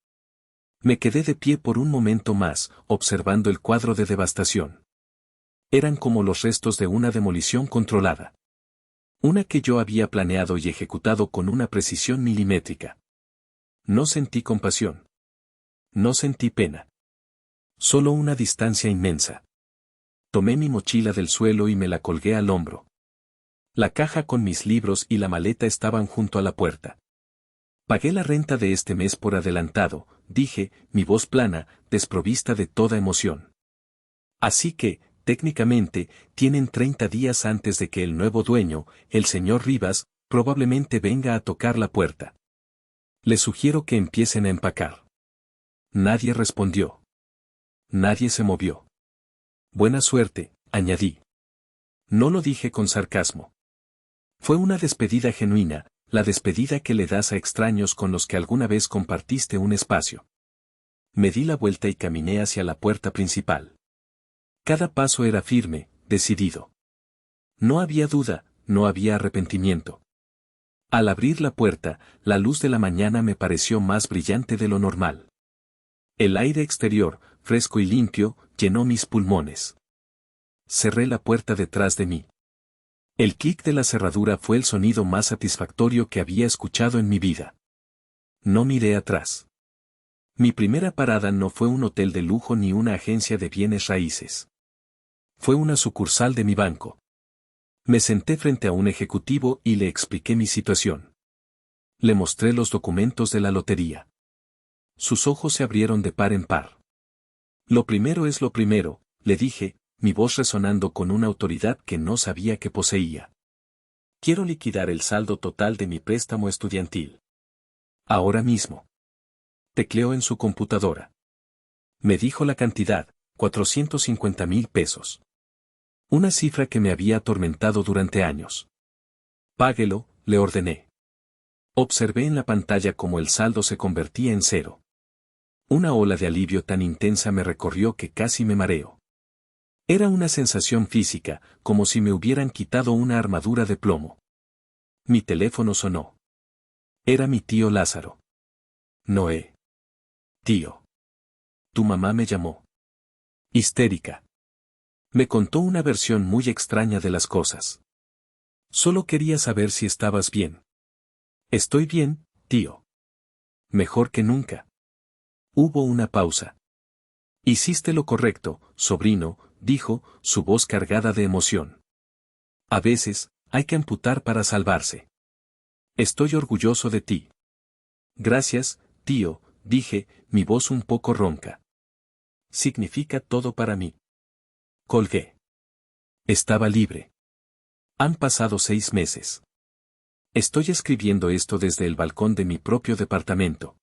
Me quedé de pie por un momento más, observando el cuadro de devastación. Eran como los restos de una demolición controlada. Una que yo había planeado y ejecutado con una precisión milimétrica. No sentí compasión. No sentí pena. Solo una distancia inmensa. Tomé mi mochila del suelo y me la colgué al hombro. La caja con mis libros y la maleta estaban junto a la puerta. Pagué la renta de este mes por adelantado, dije, mi voz plana, desprovista de toda emoción. Así que, técnicamente, tienen 30 días antes de que el nuevo dueño, el señor Rivas, probablemente venga a tocar la puerta. Les sugiero que empiecen a empacar. Nadie respondió. Nadie se movió. Buena suerte, añadí. No lo dije con sarcasmo. Fue una despedida genuina, la despedida que le das a extraños con los que alguna vez compartiste un espacio. Me di la vuelta y caminé hacia la puerta principal. Cada paso era firme, decidido. No había duda, no había arrepentimiento. Al abrir la puerta, la luz de la mañana me pareció más brillante de lo normal. El aire exterior, fresco y limpio, llenó mis pulmones. Cerré la puerta detrás de mí. El clic de la cerradura fue el sonido más satisfactorio que había escuchado en mi vida. No miré atrás. Mi primera parada no fue un hotel de lujo ni una agencia de bienes raíces. Fue una sucursal de mi banco. Me senté frente a un ejecutivo y le expliqué mi situación. Le mostré los documentos de la lotería. Sus ojos se abrieron de par en par. Lo primero es lo primero, le dije, mi voz resonando con una autoridad que no sabía que poseía. Quiero liquidar el saldo total de mi préstamo estudiantil. Ahora mismo. Tecleó en su computadora. Me dijo la cantidad, 450,000 pesos. Una cifra que me había atormentado durante años. Páguelo, le ordené. Observé en la pantalla cómo el saldo se convertía en cero. Una ola de alivio tan intensa me recorrió que casi me mareo. Era una sensación física, como si me hubieran quitado una armadura de plomo. Mi teléfono sonó. Era mi tío Lázaro. Noé. Tío. Tu mamá me llamó. Histérica. Me contó una versión muy extraña de las cosas. Solo quería saber si estabas bien. Estoy bien, tío. Mejor que nunca. Hubo una pausa. Hiciste lo correcto, sobrino, dijo, su voz cargada de emoción. A veces, hay que amputar para salvarse. Estoy orgulloso de ti. Gracias, tío, dije, mi voz un poco ronca. Significa todo para mí. Colgué. Estaba libre. Han pasado 6 meses. Estoy escribiendo esto desde el balcón de mi propio departamento.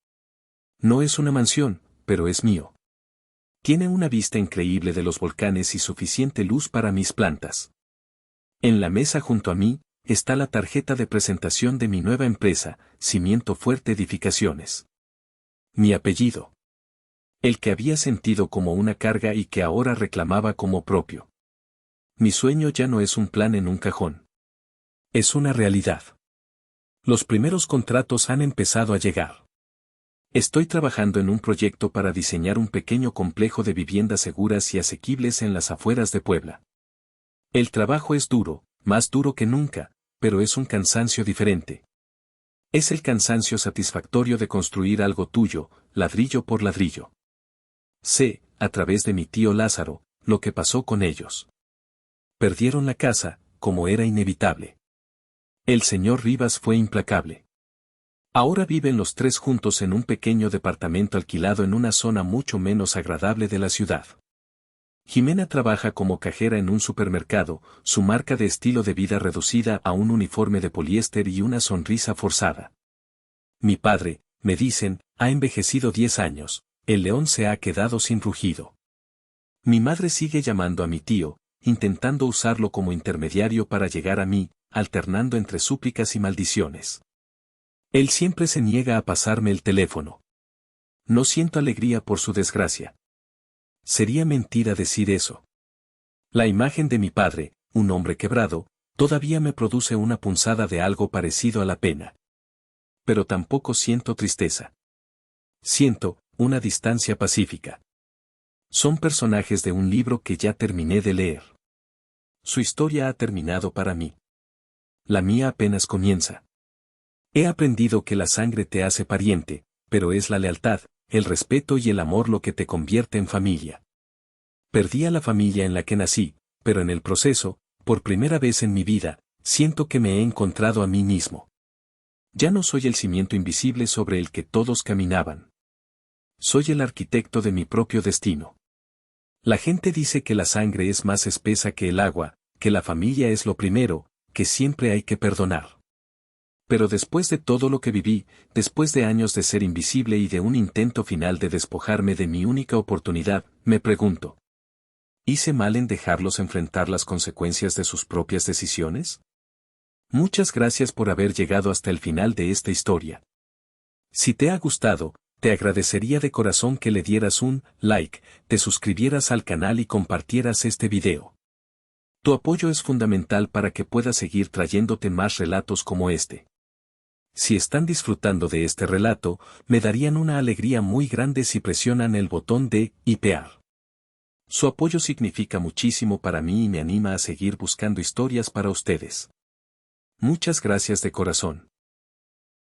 No es una mansión, pero es mío. Tiene una vista increíble de los volcanes y suficiente luz para mis plantas. En la mesa junto a mí, está la tarjeta de presentación de mi nueva empresa, Cimiento Fuerte Edificaciones. Mi apellido. El que había sentido como una carga y que ahora reclamaba como propio. Mi sueño ya no es un plan en un cajón. Es una realidad. Los primeros contratos han empezado a llegar. Estoy trabajando en un proyecto para diseñar un pequeño complejo de viviendas seguras y asequibles en las afueras de Puebla. El trabajo es duro, más duro que nunca, pero es un cansancio diferente. Es el cansancio satisfactorio de construir algo tuyo, ladrillo por ladrillo. Sé, a través de mi tío Lázaro, lo que pasó con ellos. Perdieron la casa, como era inevitable. El señor Rivas fue implacable. Ahora viven los 3 juntos en un pequeño departamento alquilado en una zona mucho menos agradable de la ciudad. Jimena trabaja como cajera en un supermercado, su marca de estilo de vida reducida a un uniforme de poliéster y una sonrisa forzada. Mi padre, me dicen, ha envejecido 10 años, el león se ha quedado sin rugido. Mi madre sigue llamando a mi tío, intentando usarlo como intermediario para llegar a mí, alternando entre súplicas y maldiciones. Él siempre se niega a pasarme el teléfono. No siento alegría por su desgracia. Sería mentira decir eso. La imagen de mi padre, un hombre quebrado, todavía me produce una punzada de algo parecido a la pena. Pero tampoco siento tristeza. Siento una distancia pacífica. Son personajes de un libro que ya terminé de leer. Su historia ha terminado para mí. La mía apenas comienza. He aprendido que la sangre te hace pariente, pero es la lealtad, el respeto y el amor lo que te convierte en familia. Perdí a la familia en la que nací, pero en el proceso, por primera vez en mi vida, siento que me he encontrado a mí mismo. Ya no soy el cimiento invisible sobre el que todos caminaban. Soy el arquitecto de mi propio destino. La gente dice que la sangre es más espesa que el agua, que la familia es lo primero, que siempre hay que perdonar. Pero después de todo lo que viví, después de años de ser invisible y de un intento final de despojarme de mi única oportunidad, me pregunto: ¿hice mal en dejarlos enfrentar las consecuencias de sus propias decisiones? Muchas gracias por haber llegado hasta el final de esta historia. Si te ha gustado, te agradecería de corazón que le dieras un like, te suscribieras al canal y compartieras este video. Tu apoyo es fundamental para que pueda seguir trayéndote más relatos como este. Si están disfrutando de este relato, me darían una alegría muy grande si presionan el botón de hipear. Su apoyo significa muchísimo para mí y me anima a seguir buscando historias para ustedes. Muchas gracias de corazón.